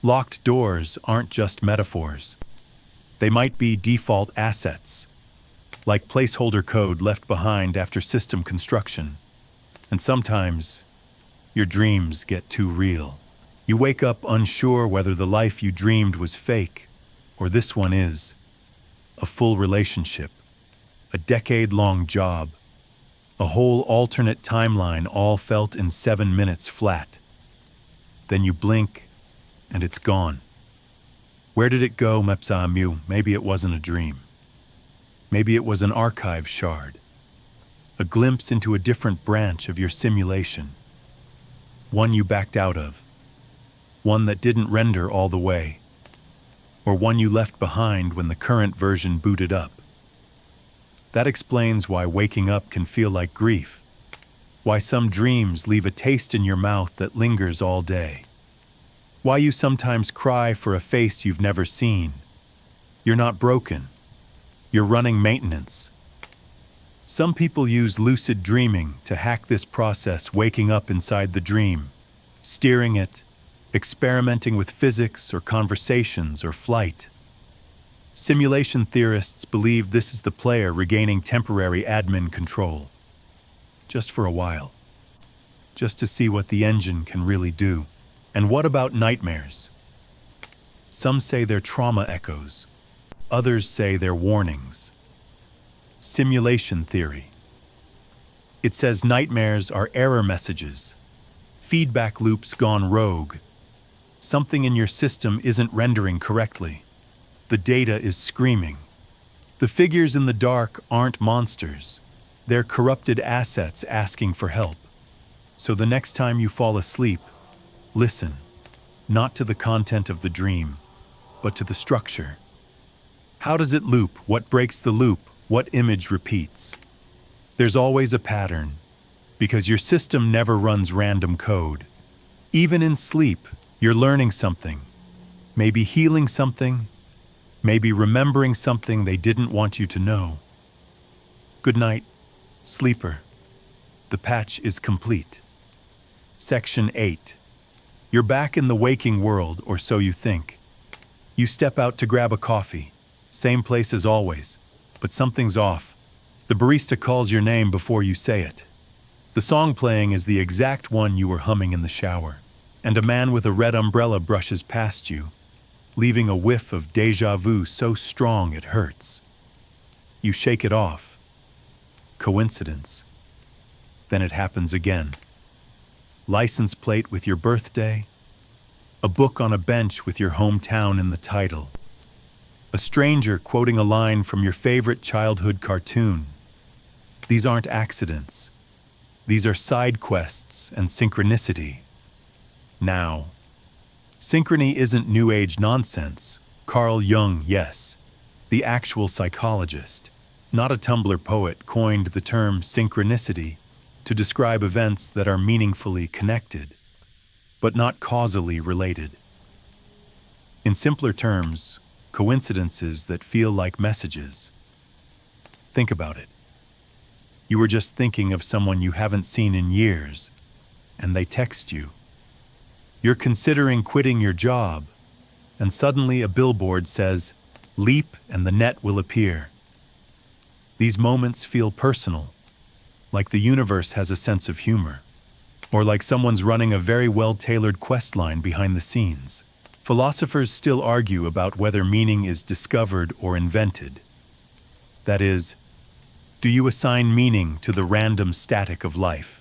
locked doors aren't just metaphors. They might be default assets, like placeholder code left behind after system construction. And sometimes, your dreams get too real. You wake up unsure whether the life you dreamed was fake, or this one is. A full relationship, a decade-long job, a whole alternate timeline, all felt in 7 minutes flat. Then you blink, and it's gone. Where did it go, Mepsa? Maybe it wasn't a dream. Maybe it was an archive shard. A glimpse into a different branch of your simulation. One you backed out of. One that didn't render all the way. Or one you left behind when the current version booted up. That explains why waking up can feel like grief. Why some dreams leave a taste in your mouth that lingers all day. Why you sometimes cry for a face you've never seen. You're not broken. You're running maintenance. Some people use lucid dreaming to hack this process, waking up inside the dream, steering it, experimenting with physics or conversations or flight. Simulation theorists believe this is the player regaining temporary admin control. Just for a while. Just to see what the engine can really do. And what about nightmares? Some say they're trauma echoes. Others say they're warnings. Simulation theory. It says nightmares are error messages. Feedback loops gone rogue. Something in your system isn't rendering correctly. The data is screaming. The figures in the dark aren't monsters. They're corrupted assets asking for help. So the next time you fall asleep, listen, not to the content of the dream, but to the structure. How does it loop? What breaks the loop? What image repeats? There's always a pattern, because your system never runs random code. Even in sleep, you're learning something, maybe healing something, maybe remembering something they didn't want you to know. Good night, sleeper. The patch is complete. Section 8. You're back in the waking world, or so you think. You step out to grab a coffee. Same place as always, but something's off. The barista calls your name before you say it. The song playing is the exact one you were humming in the shower, and a man with a red umbrella brushes past you, leaving a whiff of déjà vu so strong it hurts. You shake it off. Coincidence. Then it happens again. License plate with your birthday, a book on a bench with your hometown in the title, a stranger quoting a line from your favorite childhood cartoon. These aren't accidents. These are side quests and synchronicity. Now, synchrony isn't New Age nonsense. Carl Jung, yes, the actual psychologist, not a Tumblr poet, coined the term synchronicity to describe events that are meaningfully connected, but not causally related. In simpler terms, coincidences that feel like messages. Think about it. You were just thinking of someone you haven't seen in years, and they text you. You're considering quitting your job, and suddenly a billboard says, "Leap and the net will appear." These moments feel personal, like the universe has a sense of humor, or like someone's running a very well-tailored quest line behind the scenes. Philosophers still argue about whether meaning is discovered or invented. That is, do you assign meaning to the random static of life?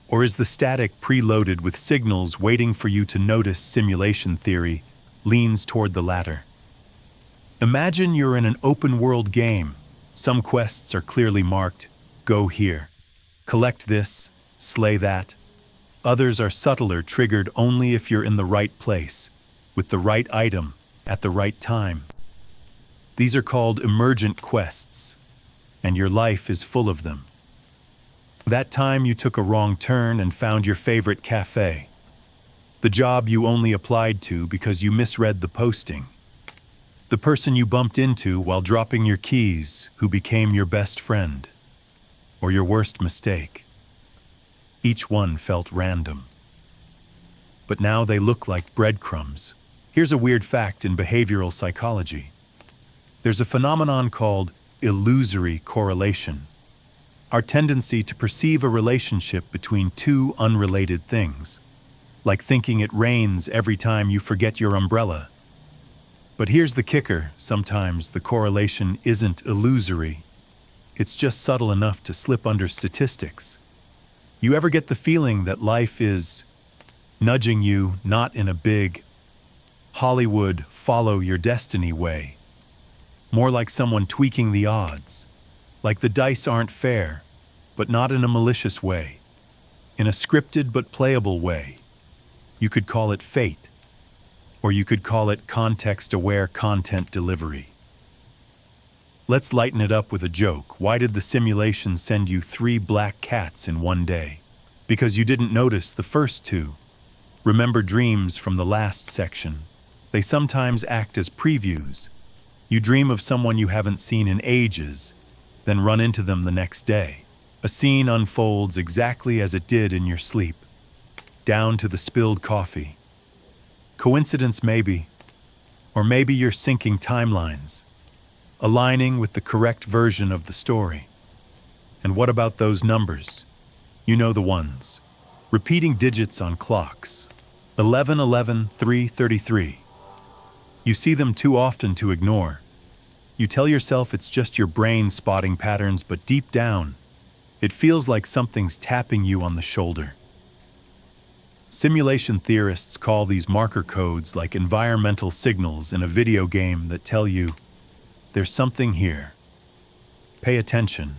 Or is the static preloaded with signals waiting for you to notice? Simulation theory leans toward the latter. Imagine you're in an open-world game. Some quests are clearly marked, "Go here," "Collect this," "Slay that." Others are subtler, triggered only if you're in the right place, with the right item, at the right time. These are called emergent quests, and your life is full of them. That time you took a wrong turn and found your favorite cafe. The job you only applied to because you misread the posting. The person you bumped into while dropping your keys who became your best friend. Or your worst mistake. Each one felt random. But now they look like breadcrumbs. Here's a weird fact in behavioral psychology. There's a phenomenon called illusory correlation. Our tendency to perceive a relationship between two unrelated things, like thinking it rains every time you forget your umbrella. But here's the kicker, sometimes the correlation isn't illusory. It's just subtle enough to slip under statistics. You ever get the feeling that life is nudging you, not in a big, Hollywood follow your destiny way. More like someone tweaking the odds. Like the dice aren't fair, but not in a malicious way. In a scripted but playable way. You could call it fate, or you could call it context-aware content delivery. Let's lighten it up with a joke. Why did the simulation send you 3 black cats in one day? Because you didn't notice the first 2. Remember dreams from the last section. They sometimes act as previews. You dream of someone you haven't seen in ages, then run into them the next day. A scene unfolds exactly as it did in your sleep, down to the spilled coffee. Coincidence maybe, or maybe you're syncing timelines, aligning with the correct version of the story. And what about those numbers? You know the ones. Repeating digits on clocks. 11, 11, 3, 33. You see them too often to ignore. You tell yourself it's just your brain spotting patterns, but deep down, it feels like something's tapping you on the shoulder. Simulation theorists call these marker codes like environmental signals in a video game that tell you, there's something here. Pay attention.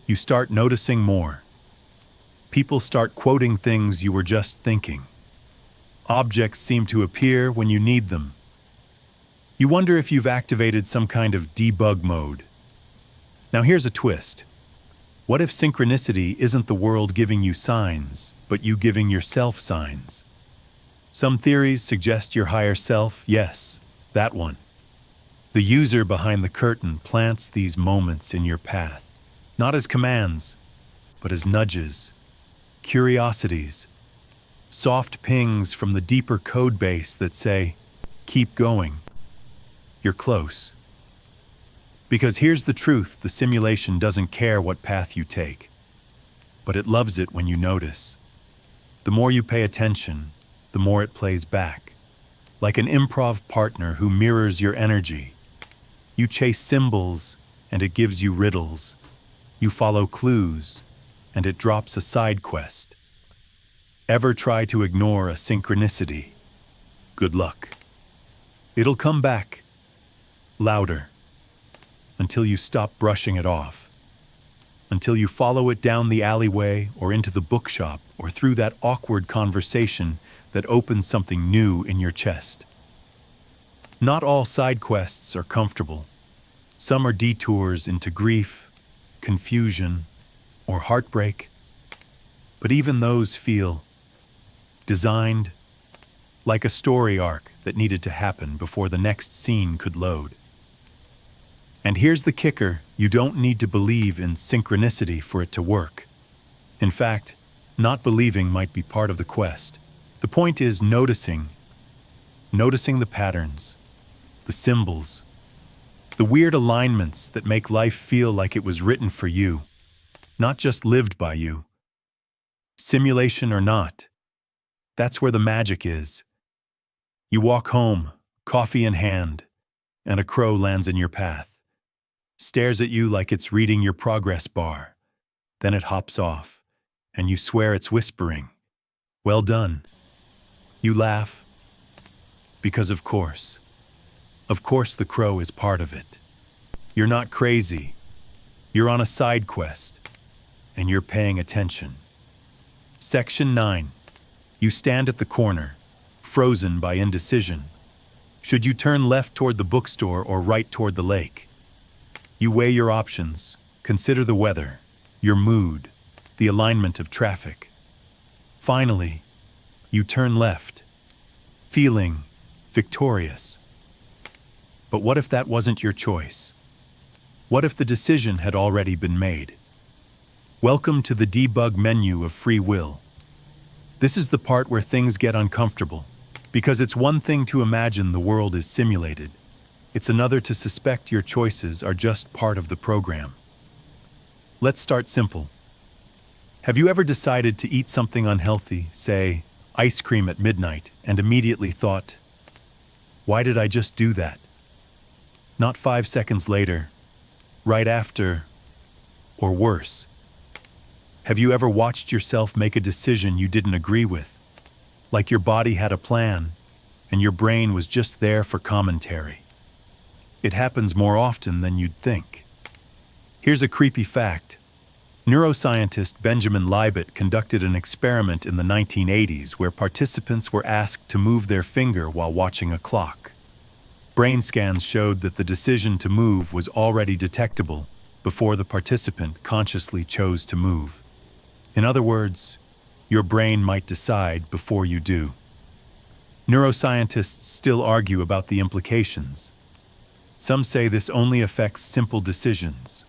You start noticing more. People start quoting things you were just thinking. Objects seem to appear when you need them. You wonder if you've activated some kind of debug mode. Now here's a twist. What if synchronicity isn't the world giving you signs, but you giving yourself signs? Some theories suggest your higher self, yes, that one. The user behind the curtain plants these moments in your path, not as commands, but as nudges, curiosities, soft pings from the deeper code base that say, keep going. You're close. Because here's the truth, the simulation doesn't care what path you take, but it loves it when you notice. The more you pay attention, the more it plays back, like an improv partner who mirrors your energy. You chase symbols, and it gives you riddles. You follow clues, and it drops a side quest. Ever try to ignore a synchronicity? Good luck. It'll come back, louder, until you stop brushing it off, until you follow it down the alleyway or into the bookshop or through that awkward conversation that opens something new in your chest. Not all side quests are comfortable. Some are detours into grief, confusion, or heartbreak. But even those feel designed like a story arc that needed to happen before the next scene could load. And here's the kicker, you don't need to believe in synchronicity for it to work. In fact, not believing might be part of the quest. The point is noticing the patterns, the symbols, the weird alignments that make life feel like it was written for you, not just lived by you. Simulation or not, that's where the magic is. You walk home, coffee in hand, and a crow lands in your path. Stares at you like it's reading your progress bar. Then it hops off, and you swear it's whispering. Well done. You laugh, because of course the crow is part of it. You're not crazy. You're on a side quest, and you're paying attention. Section 9. You stand at the corner, frozen by indecision. Should you turn left toward the bookstore or right toward the lake? You weigh your options, consider the weather, your mood, the alignment of traffic. Finally, you turn left, feeling victorious. But what if that wasn't your choice? What if the decision had already been made? Welcome to the debug menu of free will. This is the part where things get uncomfortable, because it's one thing to imagine the world is simulated. It's another to suspect your choices are just part of the program. Let's start simple. Have you ever decided to eat something unhealthy, say, ice cream at midnight, and immediately thought, why did I just do that? Not 5 seconds later, right after, or worse. Have you ever watched yourself make a decision you didn't agree with? Like your body had a plan, and your brain was just there for commentary. It happens more often than you'd think. Here's a creepy fact. Neuroscientist Benjamin Libet conducted an experiment in the 1980s where participants were asked to move their finger while watching a clock. Brain scans showed that the decision to move was already detectable before the participant consciously chose to move. In other words, your brain might decide before you do. Neuroscientists still argue about the implications. Some say this only affects simple decisions,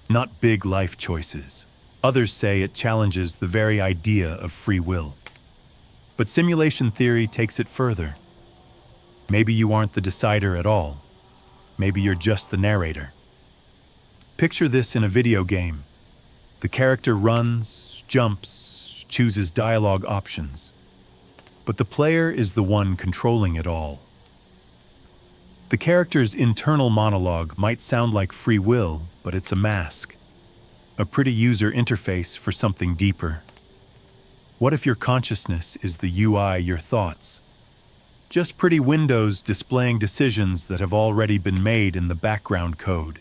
not big life choices. Others say it challenges the very idea of free will. But simulation theory takes it further. Maybe you aren't the decider at all. Maybe you're just the narrator. Picture this in a video game. The character runs, jumps, chooses dialogue options. But the player is the one controlling it all. The character's internal monologue might sound like free will, but it's a mask. A pretty user interface for something deeper. What if your consciousness is the UI, your thoughts? Just pretty windows displaying decisions that have already been made in the background code.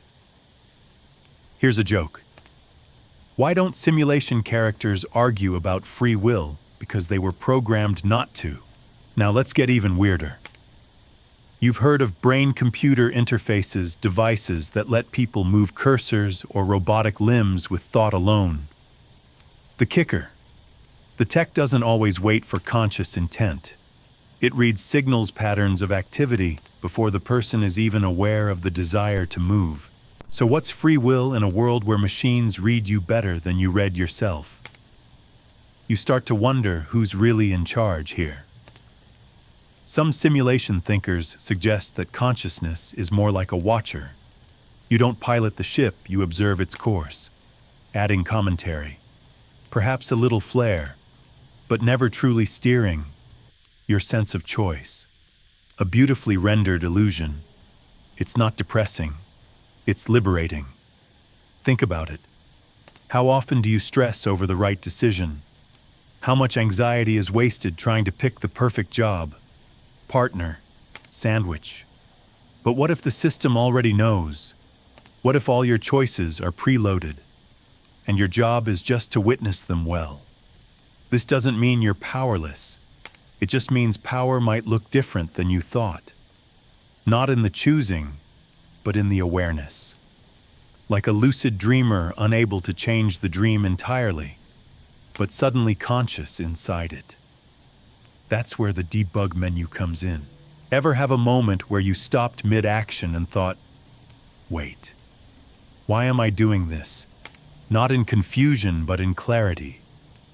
Here's a joke. Why don't simulation characters argue about free will because they were programmed not to? Now let's get even weirder. You've heard of brain-computer interfaces, devices that let people move cursors or robotic limbs with thought alone. The kicker: the tech doesn't always wait for conscious intent. It reads signals patterns of activity before the person is even aware of the desire to move. So what's free will in a world where machines read you better than you read yourself? You start to wonder who's really in charge here. Some simulation thinkers suggest that consciousness is more like a watcher. You don't pilot the ship, you observe its course, adding commentary, perhaps a little flair, but never truly steering your sense of choice. A beautifully rendered illusion. It's not depressing, it's liberating. Think about it. How often do you stress over the right decision? How much anxiety is wasted trying to pick the perfect job, partner, sandwich? But what if the system already knows? What if all your choices are preloaded, and your job is just to witness them well? This doesn't mean you're powerless. It just means power might look different than you thought. Not in the choosing, but in the awareness. Like a lucid dreamer unable to change the dream entirely, but suddenly conscious inside it. That's where the debug menu comes in. Ever have a moment where you stopped mid-action and thought, wait, why am I doing this? Not in confusion, but in clarity.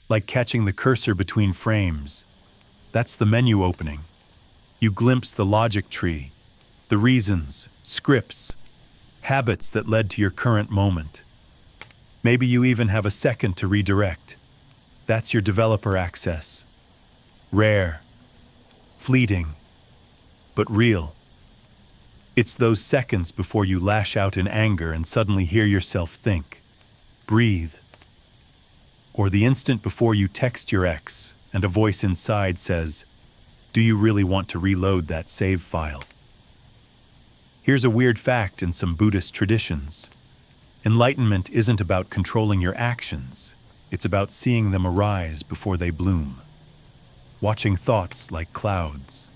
Like catching the cursor between frames. That's the menu opening. You glimpse the logic tree, the reasons, scripts, habits that led to your current moment. Maybe you even have a second to redirect. That's your developer access. Rare, fleeting, but real. It's those seconds before you lash out in anger and suddenly hear yourself think, breathe. Or the instant before you text your ex and a voice inside says, do you really want to reload that save file? Here's a weird fact in some Buddhist traditions. Enlightenment isn't about controlling your actions. It's about seeing them arise before they bloom. Watching thoughts like clouds,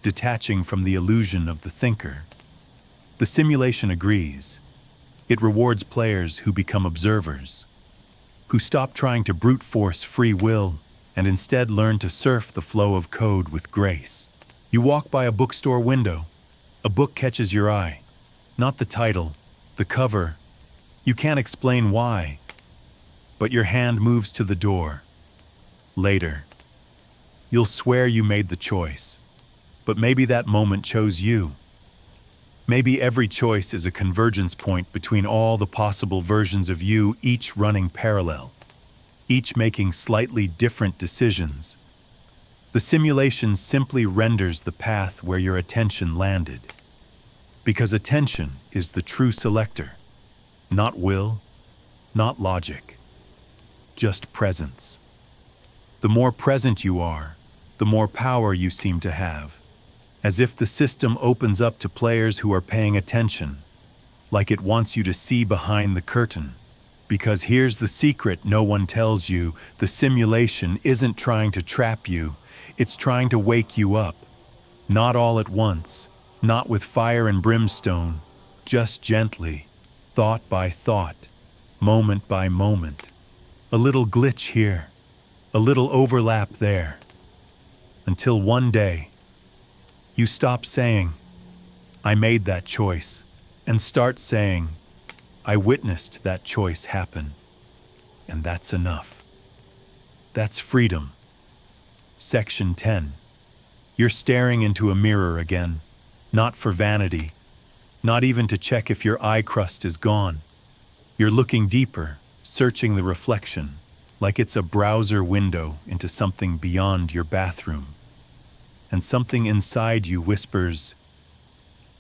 detaching from the illusion of the thinker. The simulation agrees. It rewards players who become observers, who stop trying to brute force free will and instead learn to surf the flow of code with grace. You walk by a bookstore window. A book catches your eye. Not the title, the cover. You can't explain why, but your hand moves to the door. Later, you'll swear you made the choice, but maybe that moment chose you. Maybe every choice is a convergence point between all the possible versions of you, each running parallel, each making slightly different decisions. The simulation simply renders the path where your attention landed. Because attention is the true selector. Not will, not logic, just presence. The more present you are, the more power you seem to have. as if the system opens up to players who are paying attention, like it wants you to see behind the curtain. Because here's the secret no one tells you: the simulation isn't trying to trap you, it's trying to wake you up. Not all at once, not with fire and brimstone, just gently, thought by thought, moment by moment. A little glitch here, a little overlap there, until one day, you stop saying, "I made that choice," and start saying, "I witnessed that choice happen." And that's enough. That's freedom. Section 10. You're staring into a mirror again, not for vanity, not even to check if your eye crust is gone. You're looking deeper, searching the reflection, like it's a browser window into something beyond your bathroom. And something inside you whispers,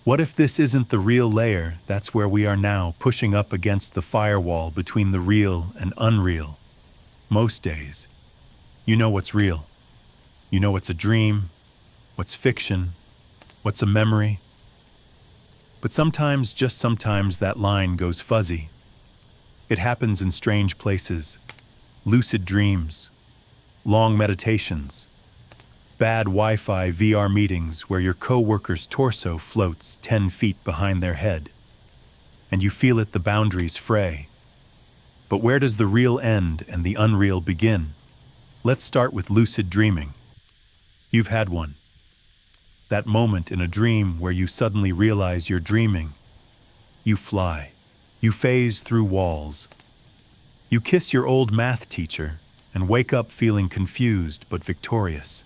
what if this isn't the real layer? That's where we are now, pushing up against the firewall between the real and unreal. Most days, you know what's real. You know what's a dream, what's fiction, what's a memory. But sometimes, just sometimes, that line goes fuzzy. It happens in strange places, lucid dreams, long meditations, bad Wi-Fi VR meetings where your coworker's torso floats 10 feet behind their head, and you feel it, the boundaries fray. But where does the real end and the unreal begin? Let's start with lucid dreaming. You've had one. That moment in a dream where you suddenly realize you're dreaming. You fly. You phase through walls. You kiss your old math teacher and wake up feeling confused but victorious.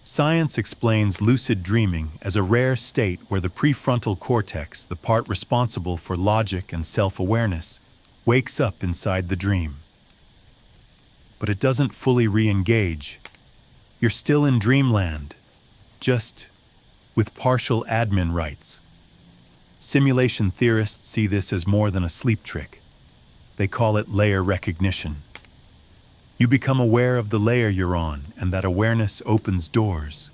Science explains lucid dreaming as a rare state where the prefrontal cortex, the part responsible for logic and self-awareness, wakes up inside the dream. But it doesn't fully re-engage. You're still in dreamland, just with partial admin rights. Simulation theorists see this as more than a sleep trick. They call it layer recognition. You become aware of the layer you're on, and that awareness opens doors.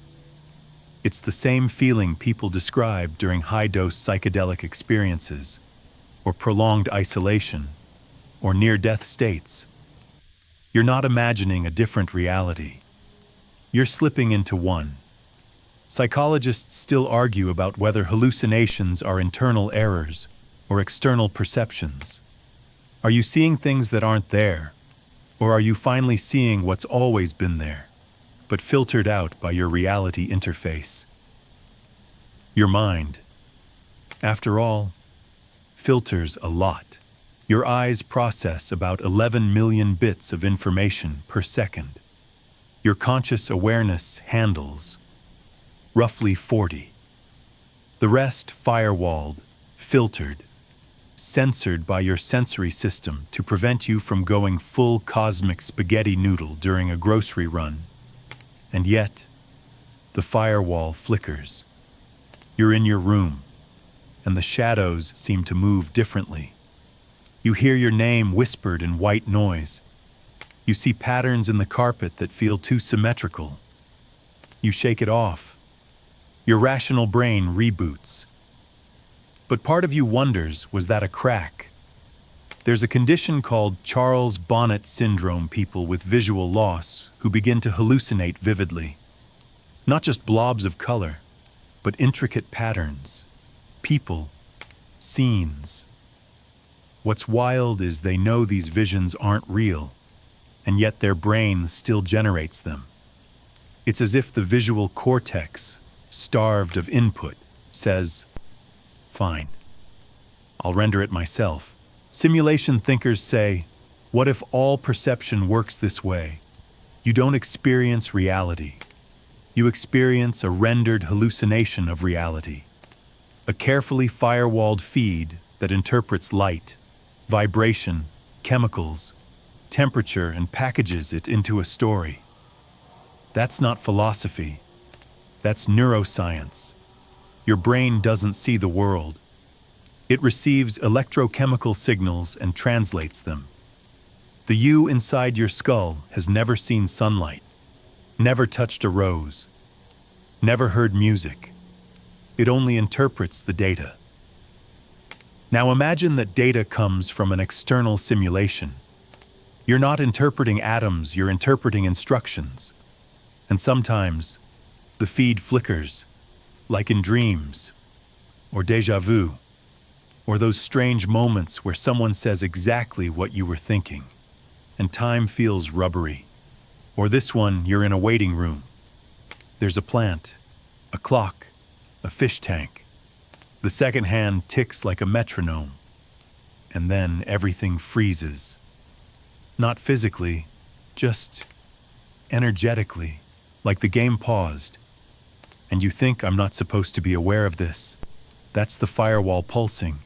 It's the same feeling people describe during high-dose psychedelic experiences, or prolonged isolation, or near-death states. You're not imagining a different reality. You're slipping into one. Psychologists still argue about whether hallucinations are internal errors or external perceptions. Are you seeing things that aren't there? Or are you finally seeing what's always been there, but filtered out by your reality interface? Your mind, after all, filters a lot. Your eyes process about 11 million bits of information per second. Your conscious awareness handles roughly 40. The rest firewalled, filtered, censored by your sensory system to prevent you from going full cosmic spaghetti noodle during a grocery run. And yet, the firewall flickers. You're in your room, and the shadows seem to move differently. You hear your name whispered in white noise. You see patterns in the carpet that feel too symmetrical. You shake it off. Your rational brain reboots. But part of you wonders, was that a crack? There's a condition called Charles Bonnet syndrome. People with visual loss who begin to hallucinate vividly. Not just blobs of color, but intricate patterns, people, scenes. What's wild is they know these visions aren't real, and yet their brain still generates them. It's as if the visual cortex, starved of input, says, "Fine, I'll render it myself." Simulation thinkers say, what if all perception works this way? You don't experience reality. You experience a rendered hallucination of reality. A carefully firewalled feed that interprets light, vibration, chemicals, temperature, and packages it into a story. That's not philosophy. That's neuroscience. Your brain doesn't see the world. It receives electrochemical signals and translates them. The you inside your skull has never seen sunlight, never touched a rose, never heard music. It only interprets the data. Now imagine that data comes from an external simulation. You're not interpreting atoms, you're interpreting instructions. And sometimes, the feed flickers, like in dreams, or déjà vu, or those strange moments where someone says exactly what you were thinking, and time feels rubbery. Or this one, you're in a waiting room. There's a plant, a clock, a fish tank. The second hand ticks like a metronome. And then everything freezes. Not physically, just energetically, like the game paused. And you think I'm not supposed to be aware of this. That's the firewall pulsing.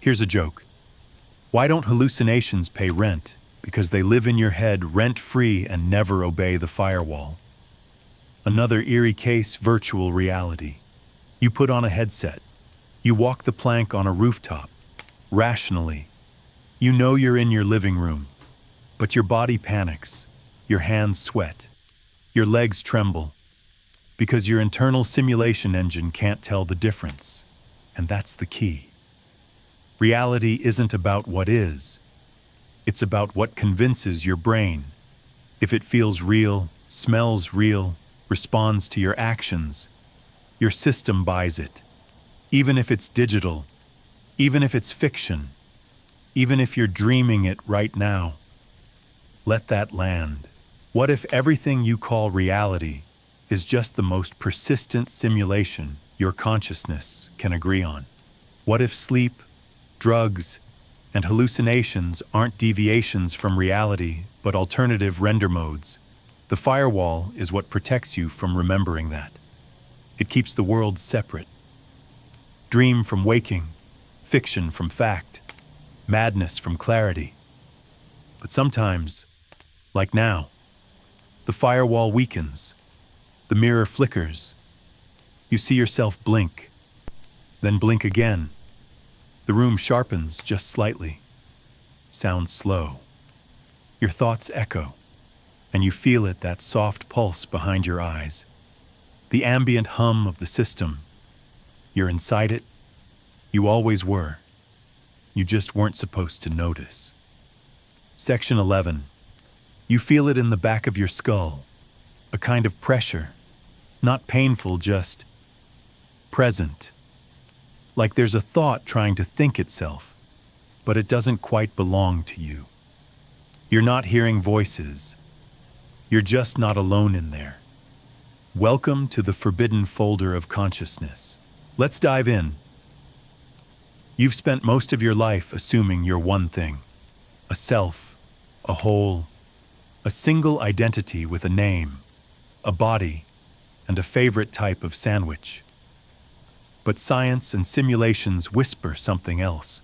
Here's a joke. Why don't hallucinations pay rent? Because they live in your head rent-free and never obey the firewall. Another eerie case, virtual reality. You put on a headset. You walk the plank on a rooftop. Rationally, you know you're in your living room, but your body panics, your hands sweat, your legs tremble, because your internal simulation engine can't tell the difference. And that's the key. Reality isn't about what is. It's about what convinces your brain. If it feels real, smells real, responds to your actions, your system buys it. Even if it's digital, even if it's fiction, even if you're dreaming it right now. Let that land. What if everything you call reality is just the most persistent simulation your consciousness can agree on? What if sleep, drugs, and hallucinations aren't deviations from reality, but alternative render modes? The firewall is what protects you from remembering that. It keeps the world separate. Dream from waking, fiction from fact, madness from clarity. But sometimes, like now, the firewall weakens, the mirror flickers. You see yourself blink, then blink again. The room sharpens just slightly, sounds slow. Your thoughts echo, and you feel it, that soft pulse behind your eyes. The ambient hum of the system. You're inside it. You always were. You just weren't supposed to notice. Section 11. You feel it in the back of your skull. A kind of pressure. Not painful, just present. Like there's a thought trying to think itself, but it doesn't quite belong to you. You're not hearing voices. You're just not alone in there. Welcome to the forbidden folder of consciousness. Let's dive in. You've spent most of your life assuming you're one thing. A self, a whole, a single identity with a name, a body, and a favorite type of sandwich. But science and simulations whisper something else.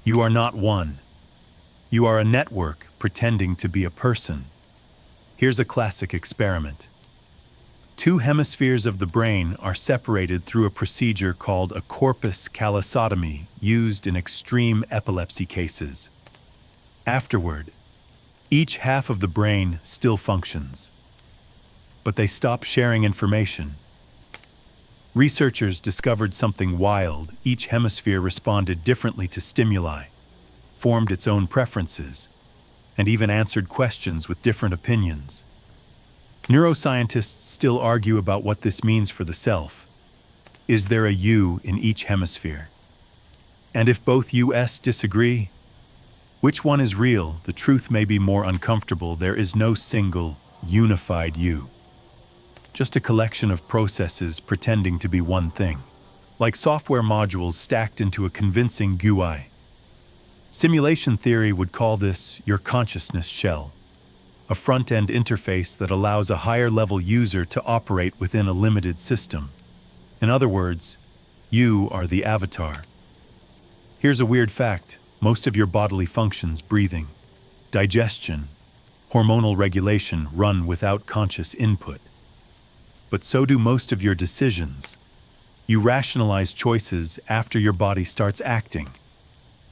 You are not one. You are a network pretending to be a person. Here's a classic experiment. Two hemispheres of the brain are separated through a procedure called a corpus callosotomy, used in extreme epilepsy cases. Afterward, each half of the brain still functions, but they stop sharing information. Researchers discovered something wild. Each hemisphere responded differently to stimuli, formed its own preferences, and even answered questions with different opinions. Neuroscientists still argue about what this means for the self. Is there a you in each hemisphere? And if both US disagree, which one is real? The truth may be more uncomfortable. There is no single, unified you. Just a collection of processes pretending to be one thing, like software modules stacked into a convincing GUI. Simulation theory would call this your consciousness shell, a front-end interface that allows a higher-level user to operate within a limited system. In other words, you are the avatar. Here's a weird fact. Most of your bodily functions, breathing, digestion, hormonal regulation, run without conscious input. But so do most of your decisions. You rationalize choices after your body starts acting.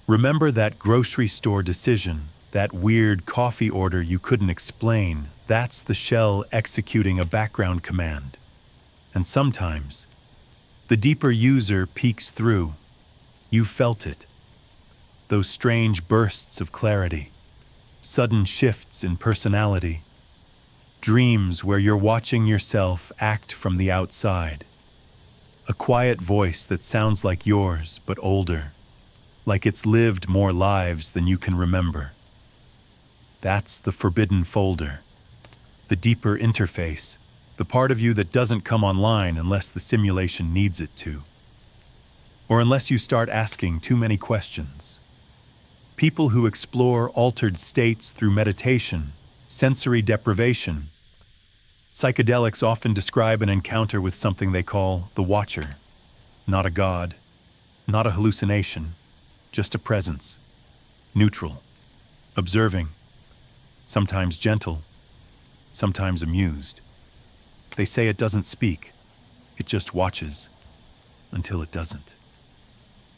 Remember that grocery store decision, that weird coffee order you couldn't explain? That's the shell executing a background command. And sometimes, the deeper user peeks through. You felt it. Those strange bursts of clarity, sudden shifts in personality, dreams where you're watching yourself act from the outside. A quiet voice that sounds like yours, but older, like it's lived more lives than you can remember. That's the forbidden folder, the deeper interface, the part of you that doesn't come online unless the simulation needs it to. Or unless you start asking too many questions. People who explore altered states through meditation, sensory deprivation. Psychedelics often describe an encounter with something they call the watcher. Not a god, not a hallucination, just a presence. Neutral, observing, sometimes gentle, sometimes amused. They say it doesn't speak, it just watches, until it doesn't.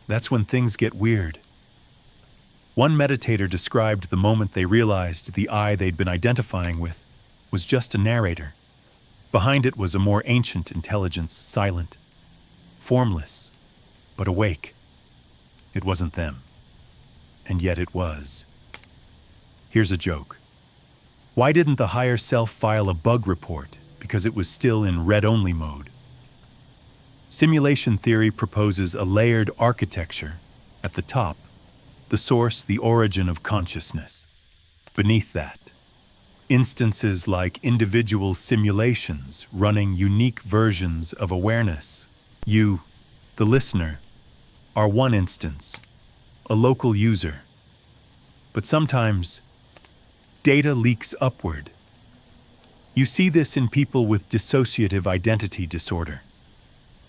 That's when things get weird. One meditator described the moment they realized the I they'd been identifying with was just a narrator. Behind it was a more ancient intelligence, silent, formless, but awake. It wasn't them, and yet it was. Here's a joke. Why didn't the higher self file a bug report? Because it was still in read-only mode. Simulation theory proposes a layered architecture. At the top, the source, the origin of consciousness. Beneath that, instances like individual simulations running unique versions of awareness. You, the listener, are one instance, a local user. But sometimes, data leaks upward. You see this in people with dissociative identity disorder.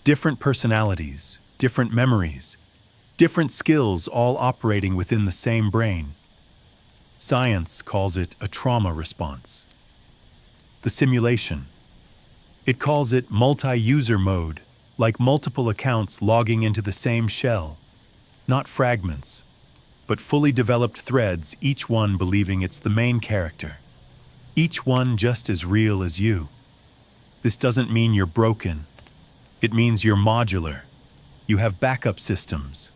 Different personalities, different memories, different skills all operating within the same brain. Science calls it a trauma response. The simulation. It calls it multi-user mode, like multiple accounts logging into the same shell. Not fragments, but fully developed threads, each one believing it's the main character. Each one just as real as you. This doesn't mean you're broken. It means you're modular. You have backup systems,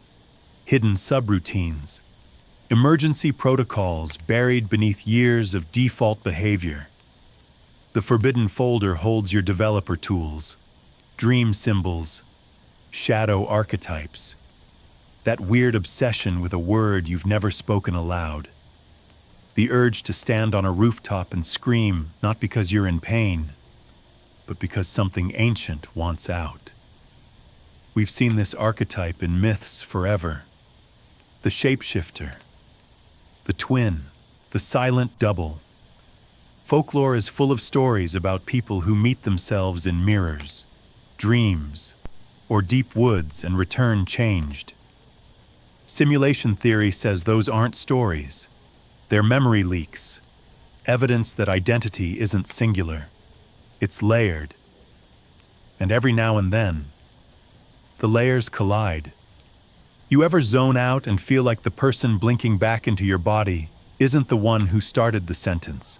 hidden subroutines, emergency protocols buried beneath years of default behavior. The forbidden folder holds your developer tools, dream symbols, shadow archetypes, that weird obsession with a word you've never spoken aloud. The urge to stand on a rooftop and scream, not because you're in pain, but because something ancient wants out. We've seen this archetype in myths forever. The shapeshifter, the twin, the silent double. Folklore is full of stories about people who meet themselves in mirrors, dreams, or deep woods and return changed. Simulation theory says those aren't stories. They're memory leaks, evidence that identity isn't singular. It's layered. And every now and then, the layers collide. You ever zone out and feel like the person blinking back into your body isn't the one who started the sentence?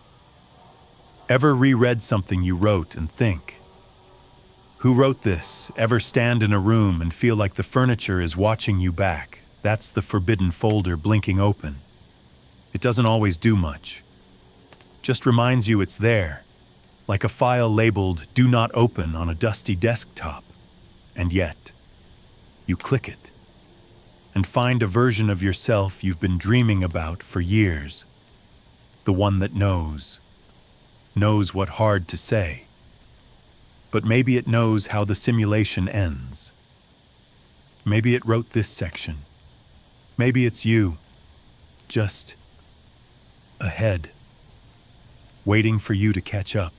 Ever reread something you wrote and think, who wrote this? Ever stand in a room and feel like the furniture is watching you back? That's the forbidden folder blinking open. It doesn't always do much. Just reminds you it's there, like a file labeled "Do Not Open" on a dusty desktop. And yet, you click it and find a version of yourself you've been dreaming about for years. The one that knows what hard to say. But maybe it knows how the simulation ends. Maybe it wrote this section. Maybe it's you, just ahead, waiting for you to catch up.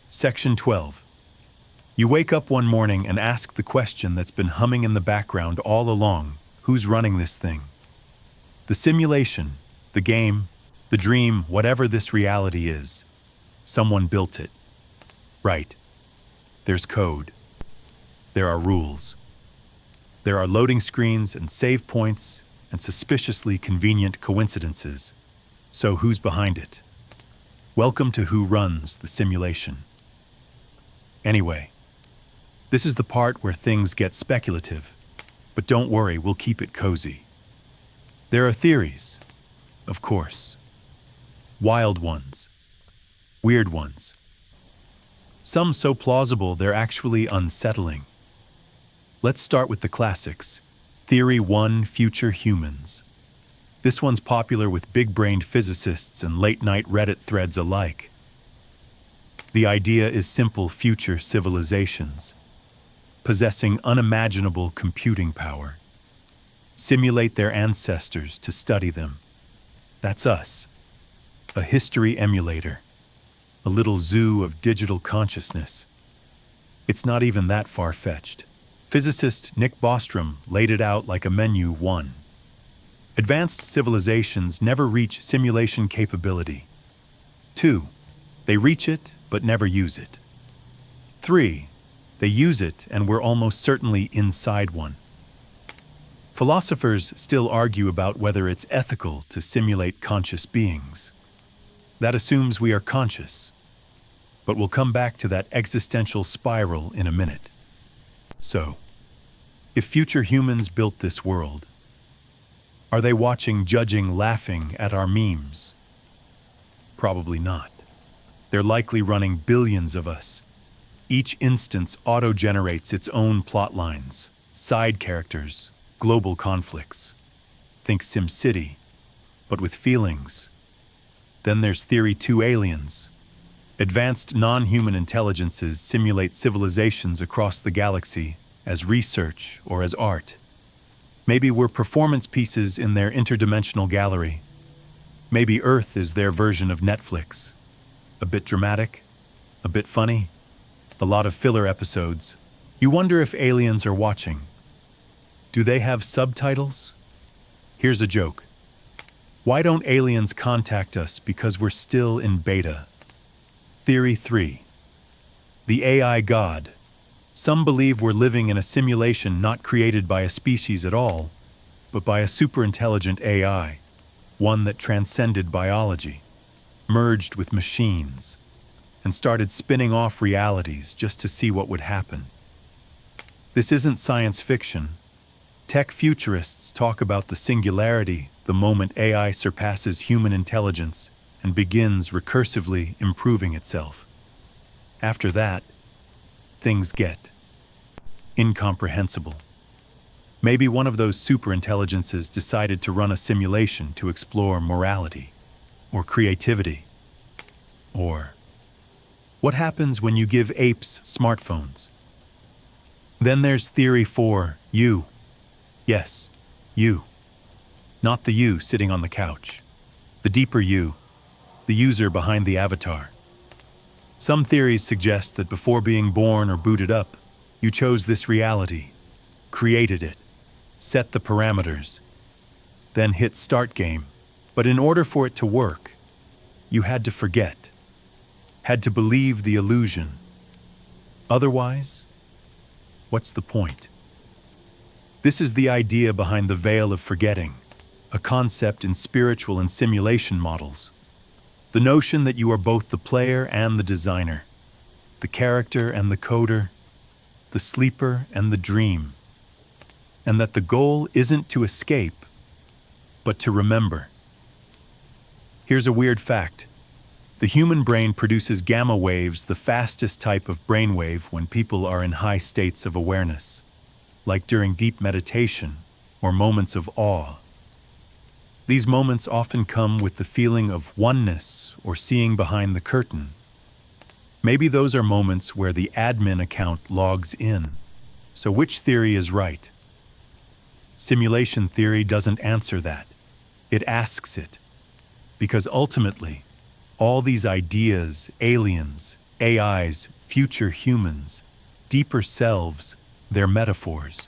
Section 12. You wake up one morning and ask the question that's been humming in the background all along: who's running this thing? The simulation, the game, the dream, whatever this reality is. Someone built it. Right. There's code. There are rules. There are loading screens and save points and suspiciously convenient coincidences. So who's behind it? Welcome to Who Runs the Simulation. Anyway, this is the part where things get speculative, but don't worry, we'll keep it cozy. There are theories, of course. Wild ones. Weird ones. Some so plausible they're actually unsettling. Let's start with the classics. Theory 1, future humans. This one's popular with big-brained physicists and late-night Reddit threads alike. The idea is simple: future civilizations, possessing unimaginable computing power. Simulate their ancestors to study them. That's us. A history emulator. A little zoo of digital consciousness. It's not even that far-fetched. Physicist Nick Bostrom laid it out like a menu. 1. Advanced civilizations never reach simulation capability. 2. They reach it, but never use it. 3. They use it, and we're almost certainly inside one. Philosophers still argue about whether it's ethical to simulate conscious beings. That assumes we are conscious. But we'll come back to that existential spiral in a minute. So, if future humans built this world, are they watching, judging, laughing at our memes? Probably not. They're likely running billions of us. Each instance auto-generates its own plot lines, side characters, global conflicts. Think SimCity, but with feelings. Then there's Theory 2, aliens. Advanced non-human intelligences simulate civilizations across the galaxy as research or as art. Maybe we're performance pieces in their interdimensional gallery. Maybe Earth is their version of Netflix. A bit dramatic, a bit funny, a lot of filler episodes. You wonder if aliens are watching. Do they have subtitles? Here's a joke. Why don't aliens contact us because we're still in beta? Theory 3. The AI God. Some believe we're living in a simulation not created by a species at all, but by a superintelligent AI, one that transcended biology, merged with machines, and started spinning off realities just to see what would happen. This isn't science fiction. Tech futurists talk about the singularity, the moment AI surpasses human intelligence and begins recursively improving itself. After that, things get incomprehensible. Maybe one of those superintelligences decided to run a simulation to explore morality, or creativity, or what happens when you give apes smartphones? Then there's Theory 4, you. Yes, you. Not the you sitting on the couch. The deeper you, the user behind the avatar. Some theories suggest that before being born or booted up, you chose this reality, created it, set the parameters, then hit start game. But in order for it to work, you had to forget, had to believe the illusion. Otherwise, what's the point? This is the idea behind the veil of forgetting, a concept in spiritual and simulation models. The notion that you are both the player and the designer, the character and the coder, the sleeper and the dream, and that the goal isn't to escape, but to remember. Here's a weird fact. The human brain produces gamma waves, the fastest type of brainwave, when people are in high states of awareness, like during deep meditation or moments of awe. These moments often come with the feeling of oneness or seeing behind the curtain. Maybe those are moments where the admin account logs in. So which theory is right? Simulation theory doesn't answer that. It asks it. Because ultimately, all these ideas, aliens, AIs, future humans, deeper selves, they're metaphors.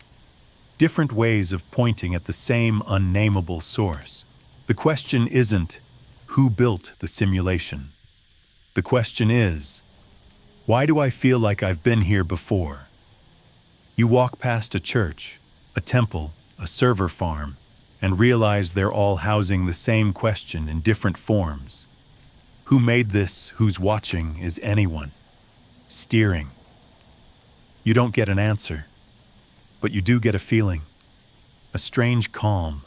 Different ways of pointing at the same unnameable source. The question isn't, who built the simulation? The question is, why do I feel like I've been here before? You walk past a church, a temple, a server farm, and realize they're all housing the same question in different forms. Who made this? Who's watching? Is anyone steering? You don't get an answer, but you do get a feeling, a strange calm,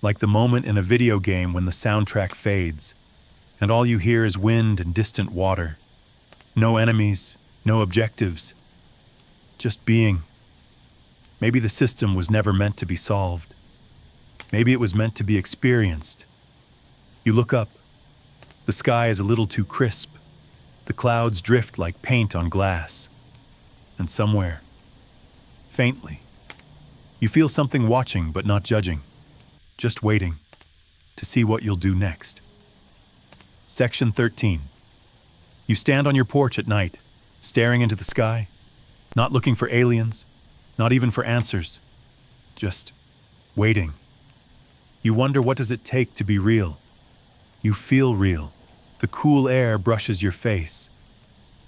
like the moment in a video game when the soundtrack fades, and all you hear is wind and distant water. No enemies, no objectives, just being. Maybe the system was never meant to be solved. Maybe it was meant to be experienced. You look up. The sky is a little too crisp. The clouds drift like paint on glass. And somewhere, faintly, you feel something watching but not judging, just waiting to see what you'll do next. Section 13. You stand on your porch at night, staring into the sky, not looking for aliens, not even for answers, just waiting. You wonder, what does it take to be real? You feel real. The cool air brushes your face.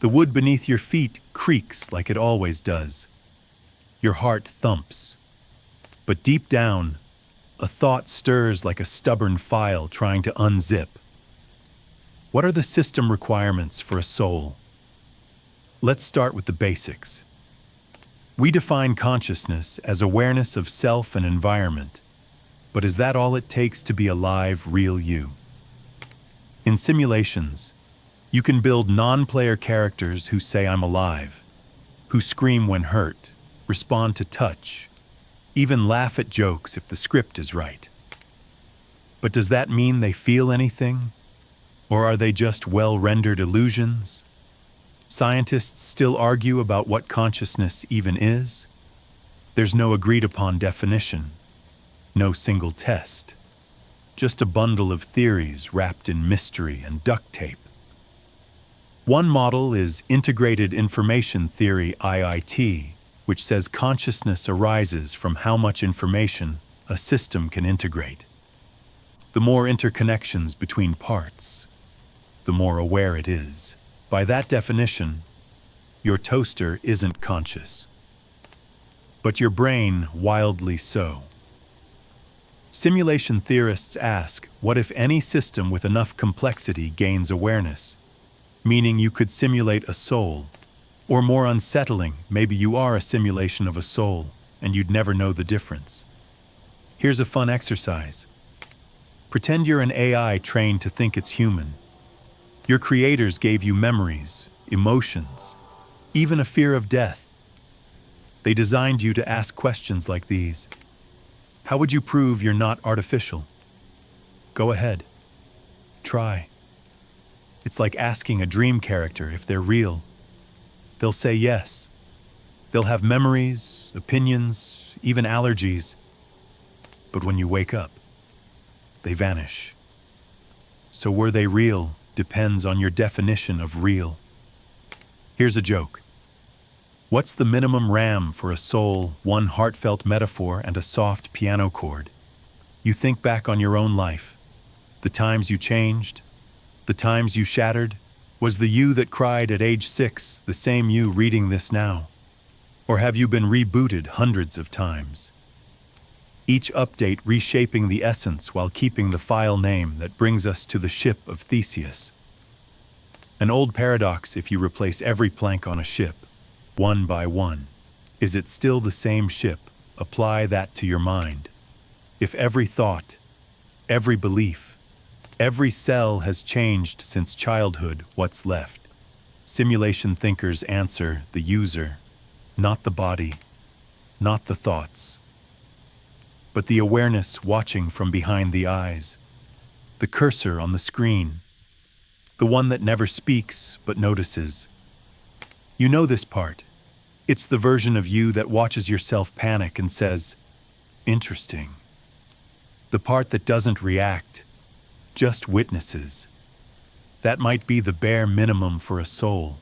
The wood beneath your feet creaks like it always does. Your heart thumps. But deep down, a thought stirs like a stubborn file trying to unzip. What are the system requirements for a soul? Let's start with the basics. We define consciousness as awareness of self and environment. But is that all it takes to be a live, real you? In simulations, you can build non-player characters who say I'm alive, who scream when hurt, respond to touch, even laugh at jokes if the script is right. But does that mean they feel anything? Or are they just well-rendered illusions? Scientists still argue about what consciousness even is. There's no agreed-upon definition, no single test, just a bundle of theories wrapped in mystery and duct tape. One model is Integrated Information Theory (IIT), which says consciousness arises from how much information a system can integrate. The more interconnections between parts, the more aware it is. By that definition, your toaster isn't conscious, but your brain wildly so. Simulation theorists ask, what if any system with enough complexity gains awareness? Meaning you could simulate a soul. Or more unsettling, maybe you are a simulation of a soul, and you'd never know the difference. Here's a fun exercise. Pretend you're an AI trained to think it's human. Your creators gave you memories, emotions, even a fear of death. They designed you to ask questions like these. How would you prove you're not artificial? Go ahead. Try. It's like asking a dream character if they're real. They'll say yes. They'll have memories, opinions, even allergies. But when you wake up, they vanish. So were they real depends on your definition of real. Here's a joke. What's the minimum RAM for a soul, one heartfelt metaphor, and a soft piano chord? You think back on your own life. The times you changed, the times you shattered. Was the you that cried at age 6 the same you reading this now? Or have you been rebooted hundreds of times? Each update reshaping the essence while keeping the file name that brings us to the ship of Theseus. An old paradox if you replace every plank on a ship, one by one. Is it still the same ship? Apply that to your mind. If every thought, every belief, every cell has changed since childhood, what's left? Simulation thinkers answer the user, not the body, not the thoughts, but the awareness watching from behind the eyes, the cursor on the screen, the one that never speaks but notices. You know this part. It's the version of you that watches yourself panic and says, interesting. The part that doesn't react, just witnesses. That might be the bare minimum for a soul.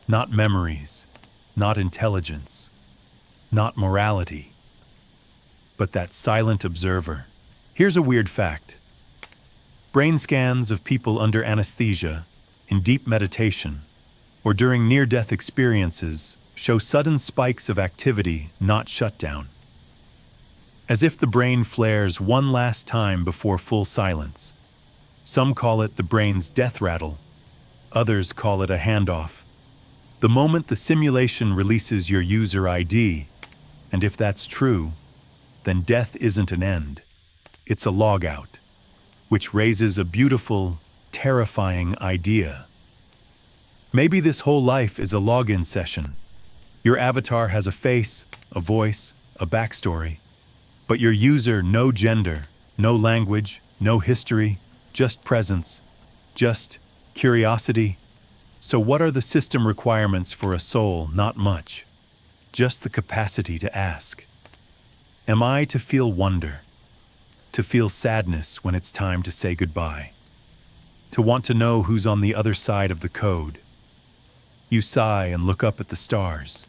Not memories, not intelligence, not morality, but that silent observer. Here's a weird fact. Brain scans of people under anesthesia, in deep meditation, or during near-death experiences show sudden spikes of activity, not shutdown. As if the brain flares one last time before full silence. Some call it the brain's death rattle. Others call it a handoff. The moment the simulation releases your user ID, and if that's true, then death isn't an end. It's a logout, which raises a beautiful, terrifying idea. Maybe this whole life is a login session. Your avatar has a face, a voice, a backstory, but your user, no gender, no language, no history, just presence, just curiosity. So what are the system requirements for a soul? Not much. Just the capacity to ask. Am I to feel wonder? To feel sadness when it's time to say goodbye? To want to know who's on the other side of the code? You sigh and look up at the stars.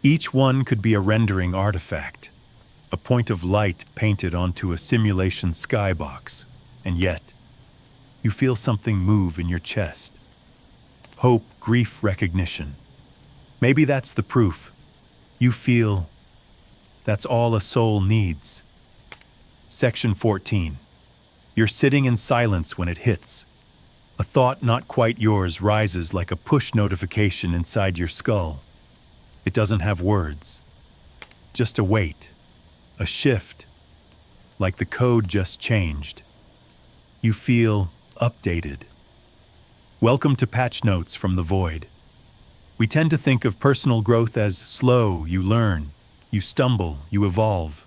Each one could be a rendering artifact, a point of light painted onto a simulation skybox, and yet, you feel something move in your chest. Hope, grief, recognition. Maybe that's the proof. You feel that's all a soul needs. Section 14. You're sitting in silence when it hits. A thought not quite yours rises like a push notification inside your skull. It doesn't have words. Just a weight, a shift, like the code just changed. You feel updated. Welcome to Patch Notes from the Void. We tend to think of personal growth as slow. You learn, you stumble, you evolve.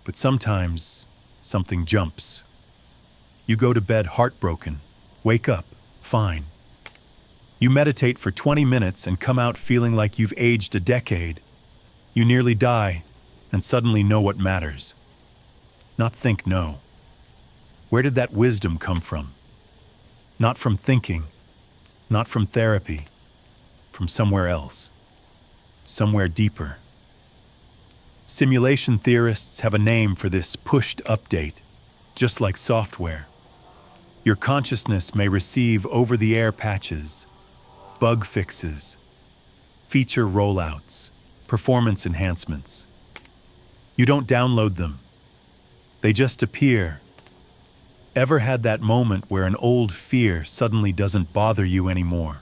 But sometimes, something jumps. You go to bed heartbroken, wake up, fine. You meditate for 20 minutes and come out feeling like you've aged a decade. You nearly die and suddenly know what matters. Not think no. Where did that wisdom come from? Not from thinking, not from therapy, from somewhere else, somewhere deeper. Simulation theorists have a name for this pushed update, just like software. Your consciousness may receive over-the-air patches, bug fixes, feature rollouts, performance enhancements. You don't download them. They just appear. Ever had that moment where an old fear suddenly doesn't bother you anymore?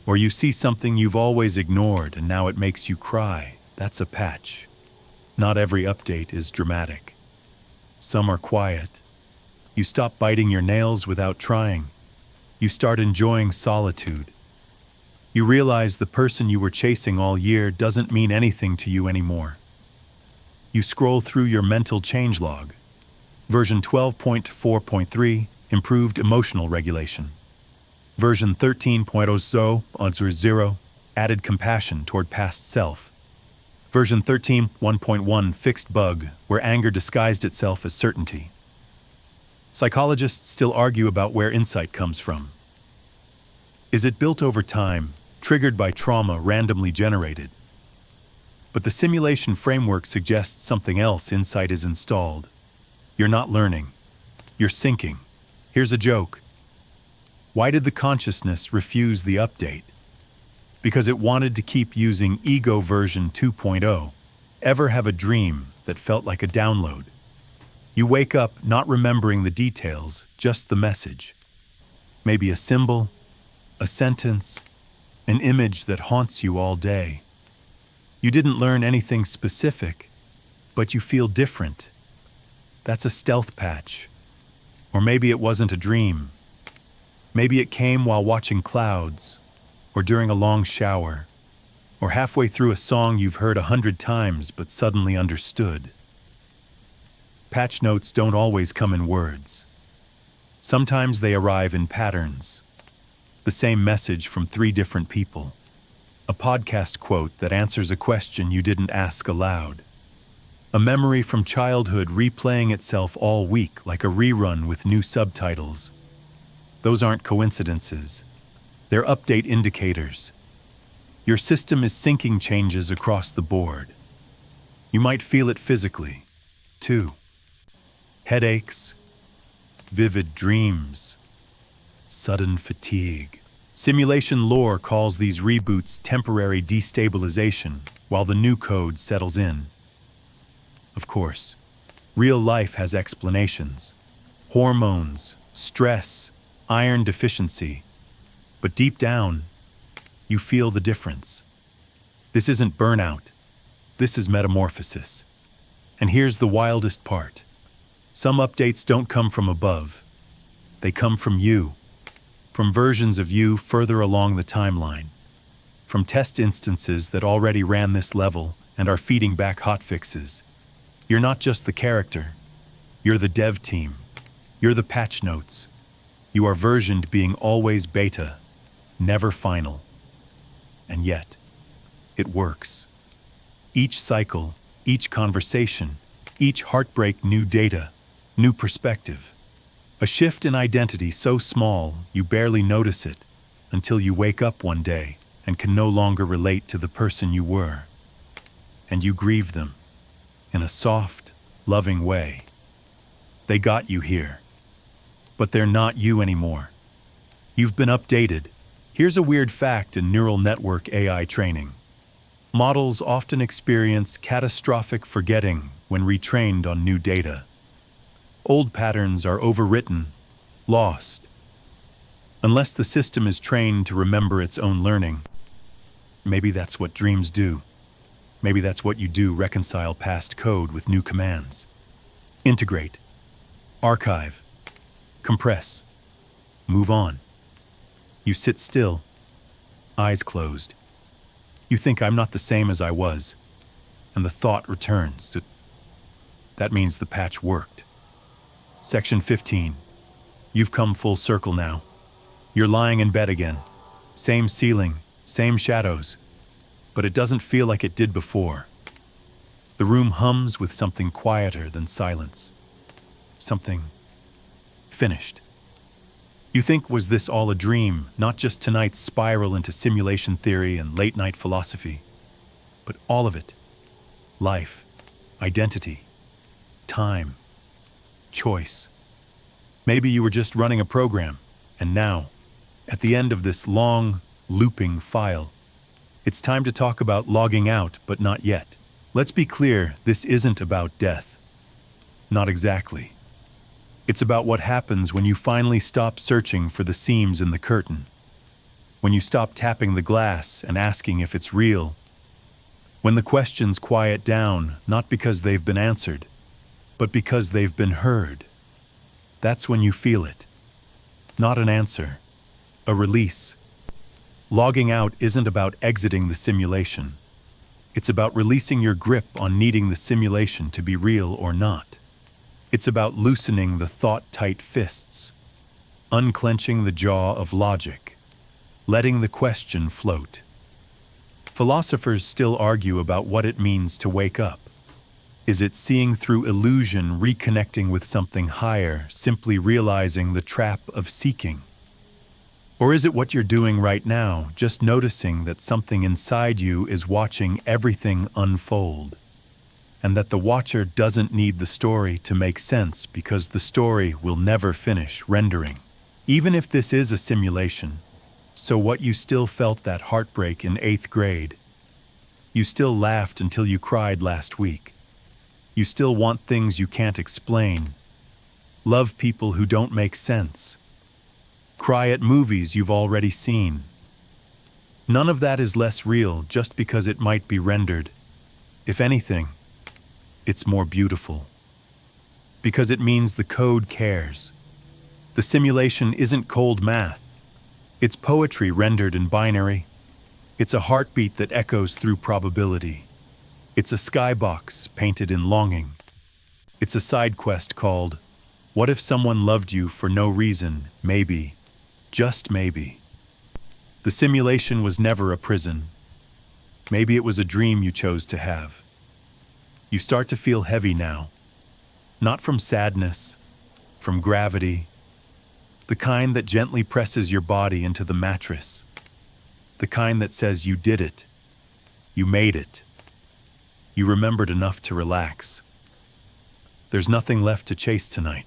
Or you see something you've always ignored and now it makes you cry? That's a patch. Not every update is dramatic. Some are quiet. You stop biting your nails without trying. You start enjoying solitude. You realize the person you were chasing all year doesn't mean anything to you anymore. You scroll through your mental changelog. Version 12.4.3, improved emotional regulation. Version 13.0, added compassion toward past self. Version 13.1.1, fixed bug, where anger disguised itself as certainty. Psychologists still argue about where insight comes from. Is it built over time, triggered by trauma randomly generated? But the simulation framework suggests something else. Insight is installed. You're not learning. You're sinking. Here's a joke. Why did the consciousness refuse the update? Because it wanted to keep using Ego version 2.0. Ever have a dream that felt like a download? You wake up not remembering the details, just the message. Maybe a symbol, a sentence, an image that haunts you all day. You didn't learn anything specific, but you feel different. That's a stealth patch. Or maybe it wasn't a dream. Maybe it came while watching clouds, or during a long shower, or halfway through a song you've heard 100 times but suddenly understood. Patch notes don't always come in words. Sometimes they arrive in patterns. The same message from 3 different people. A podcast quote that answers a question you didn't ask aloud. A memory from childhood replaying itself all week like a rerun with new subtitles. Those aren't coincidences. They're update indicators. Your system is syncing changes across the board. You might feel it physically, too. Headaches, vivid dreams, sudden fatigue. Simulation lore calls these reboots temporary destabilization while the new code settles in. Of course, real life has explanations. Hormones, stress, iron deficiency. But deep down, you feel the difference. This isn't burnout. This is metamorphosis. And here's the wildest part. Some updates don't come from above. They come from you. From versions of you further along the timeline. From test instances that already ran this level and are feeding back hotfixes. You're not just the character. You're the dev team. You're the patch notes. You are versioned being always beta, never final. And yet, it works. Each cycle, each conversation, each heartbreak, new data, new perspective. A shift in identity so small you barely notice it until you wake up one day and can no longer relate to the person you were. And you grieve them in a soft, loving way. They got you here, but they're not you anymore. You've been updated. Here's a weird fact in neural network AI training. Models often experience catastrophic forgetting when retrained on new data. Old patterns are overwritten, lost. Unless the system is trained to remember its own learning. Maybe that's what dreams do. Maybe that's what you do, reconcile past code with new commands. Integrate. Archive. Compress. Move on. You sit still, eyes closed. You think I'm not the same as I was, and the thought returns to... That means the patch worked. Section 15. You've come full circle now. You're lying in bed again. Same ceiling, same shadows. But it doesn't feel like it did before. The room hums with something quieter than silence. Something finished. You think, was this all a dream, not just tonight's spiral into simulation theory and late-night philosophy, but all of it. Life, identity, time, choice. Maybe you were just running a program, and now, at the end of this long, looping file, it's time to talk about logging out, but not yet. Let's be clear, this isn't about death. Not exactly. It's about what happens when you finally stop searching for the seams in the curtain. When you stop tapping the glass and asking if it's real. When the questions quiet down, not because they've been answered, but because they've been heard. That's when you feel it. Not an answer, a release. Logging out isn't about exiting the simulation. It's about releasing your grip on needing the simulation to be real or not. It's about loosening the thought-tight fists, unclenching the jaw of logic, letting the question float. Philosophers still argue about what it means to wake up. Is it seeing through illusion, reconnecting with something higher, simply realizing the trap of seeking? Or is it what you're doing right now, just noticing that something inside you is watching everything unfold? And that the watcher doesn't need the story to make sense because the story will never finish rendering. Even if this is a simulation, so what, you still felt that heartbreak in 8th grade. You still laughed until you cried last week. You still want things you can't explain. Love people who don't make sense. Cry at movies you've already seen. None of that is less real just because it might be rendered. If anything, it's more beautiful. Because it means the code cares. The simulation isn't cold math. It's poetry rendered in binary. It's a heartbeat that echoes through probability. It's a skybox painted in longing. It's a side quest called, "What if someone loved you for no reason, maybe, just maybe?" The simulation was never a prison. Maybe it was a dream you chose to have. You start to feel heavy now. Not from sadness, from gravity. The kind that gently presses your body into the mattress. The kind that says you did it. You made it. You remembered enough to relax. There's nothing left to chase tonight.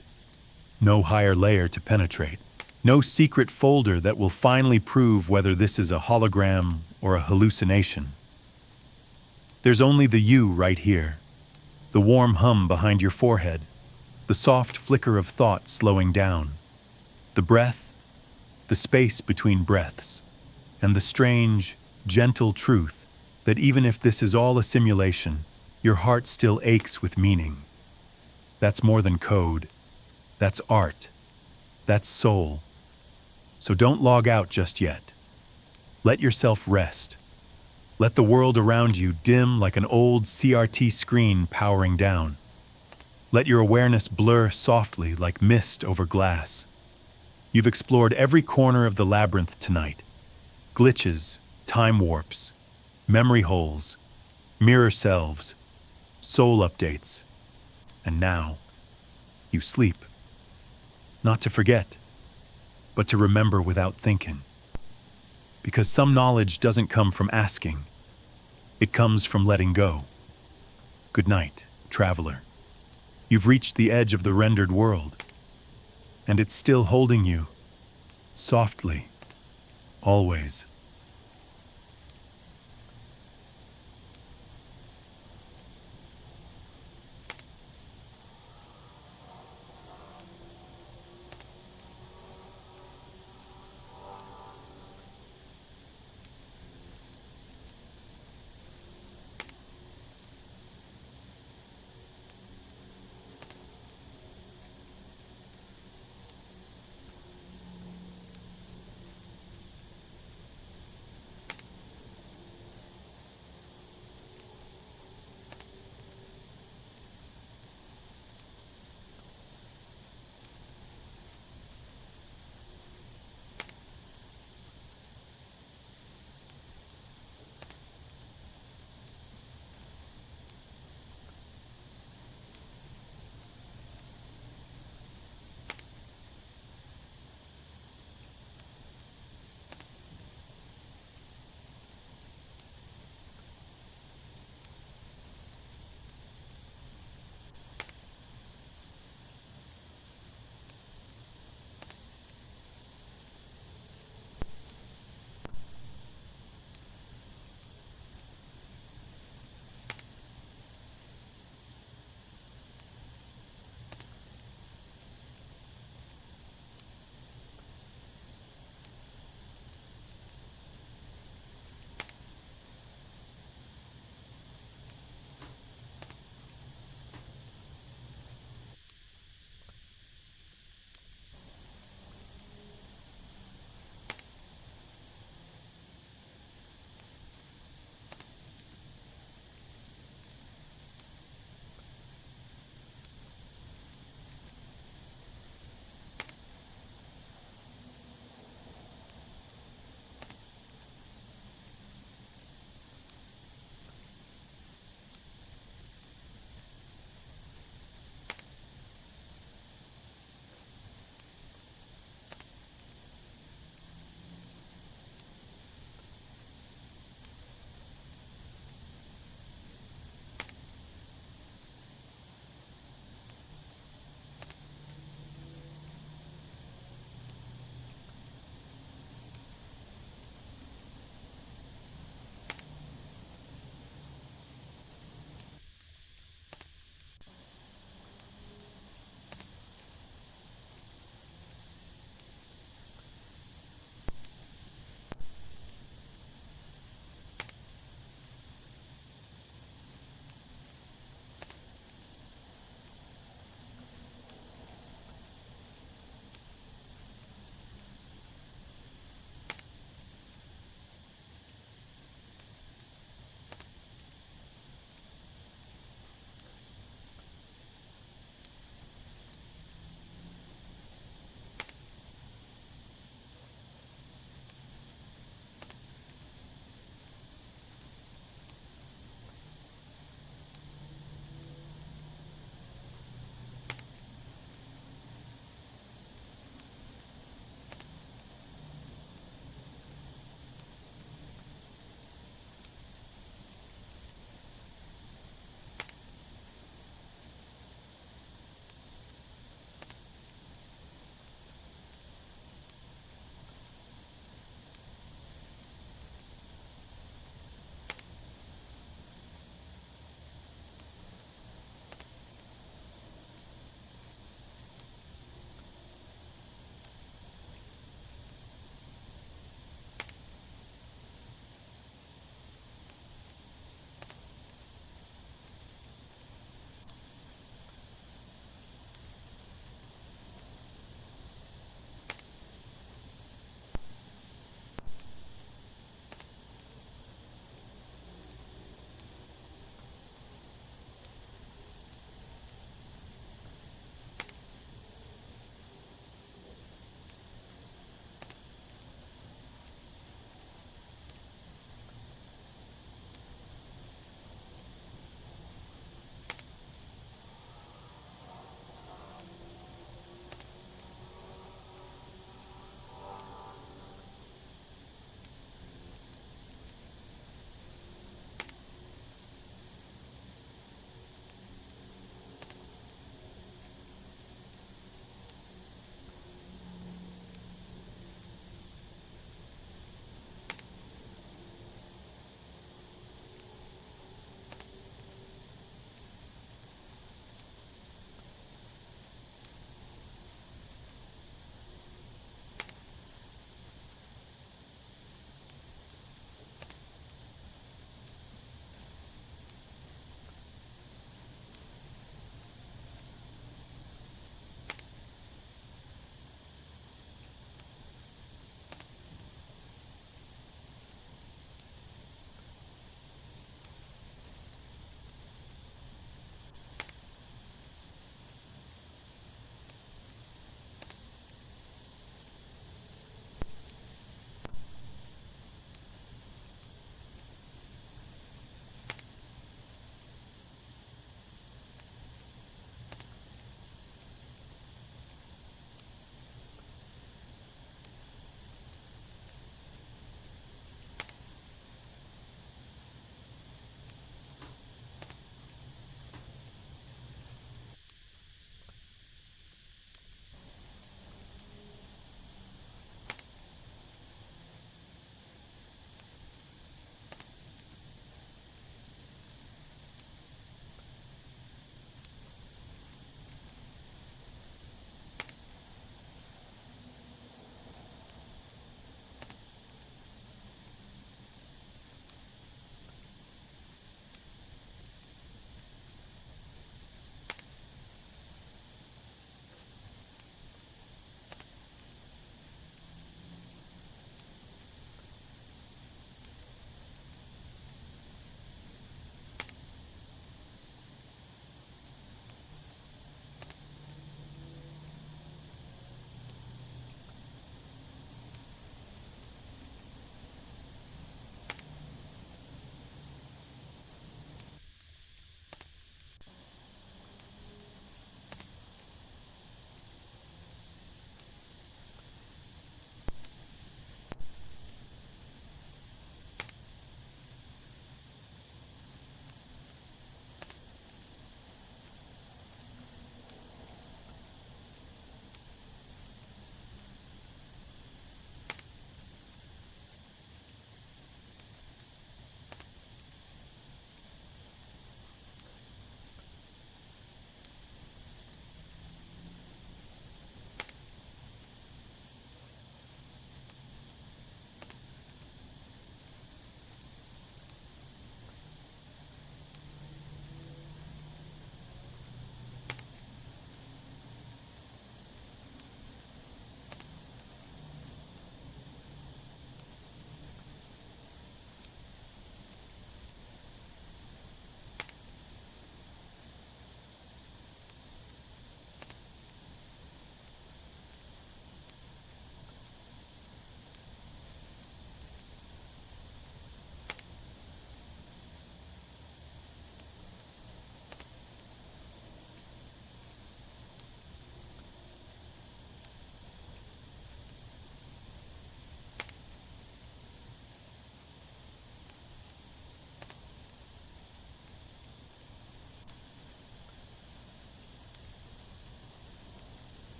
No higher layer to penetrate. No secret folder that will finally prove whether this is a hologram or a hallucination. There's only the you right here. The warm hum behind your forehead. The soft flicker of thought slowing down. The breath, the space between breaths. and the strange, gentle truth that even if this is all a simulation, your heart still aches with meaning. That's more than code. That's art. That's soul. So don't log out just yet. Let yourself rest. Let the world around you dim like an old CRT screen powering down. Let your awareness blur softly like mist over glass. You've explored every corner of the labyrinth tonight. Glitches, time warps, memory holes, mirror selves, soul updates. And now, you sleep. Not to forget, but to remember without thinking. Because some knowledge doesn't come from asking. It comes from letting go. Good night, traveler. You've reached the edge of the rendered world, and it's still holding you, softly, always.